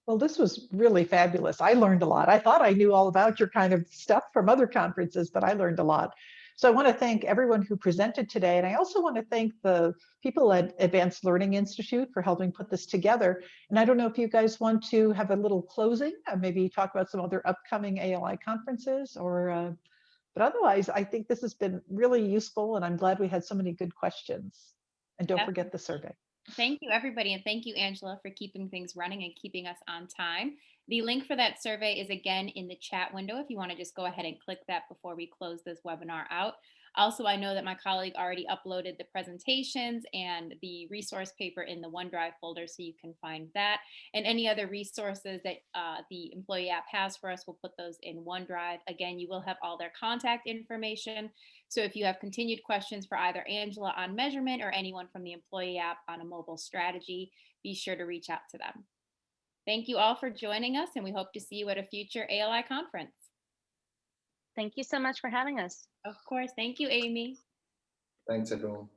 Well, this was really fabulous. I learned a lot. I thought I knew all about your kind of stuff from other conferences, but I learned a lot. So I want to thank everyone who presented today. And I also want to thank the people at Advanced Learning Institute for helping put this together. And I don't know if you guys want to have a little closing, maybe talk about some other upcoming ALI conferences, or but otherwise, I think this has been really useful, and I'm glad we had so many good questions. And don't forget the survey. Thank you, everybody. And thank you, Angela, for keeping things running and keeping us on time. The link for that survey is again in the chat window if you want to just go ahead and click that before we close this webinar out. Also, I know that my colleague already uploaded the presentations and the resource paper in the OneDrive folder, so you can find that. And any other resources that the employee app has for us, we'll put those in OneDrive. Again, you will have all their contact information. So if you have continued questions for either Angela on measurement or anyone from the employee app on a mobile strategy, be sure to reach out to them. Thank you all for joining us, and we hope to see you at a future ALI conference. Thank you so much for having us. Of course. Thank you, Amy. Thanks, everyone.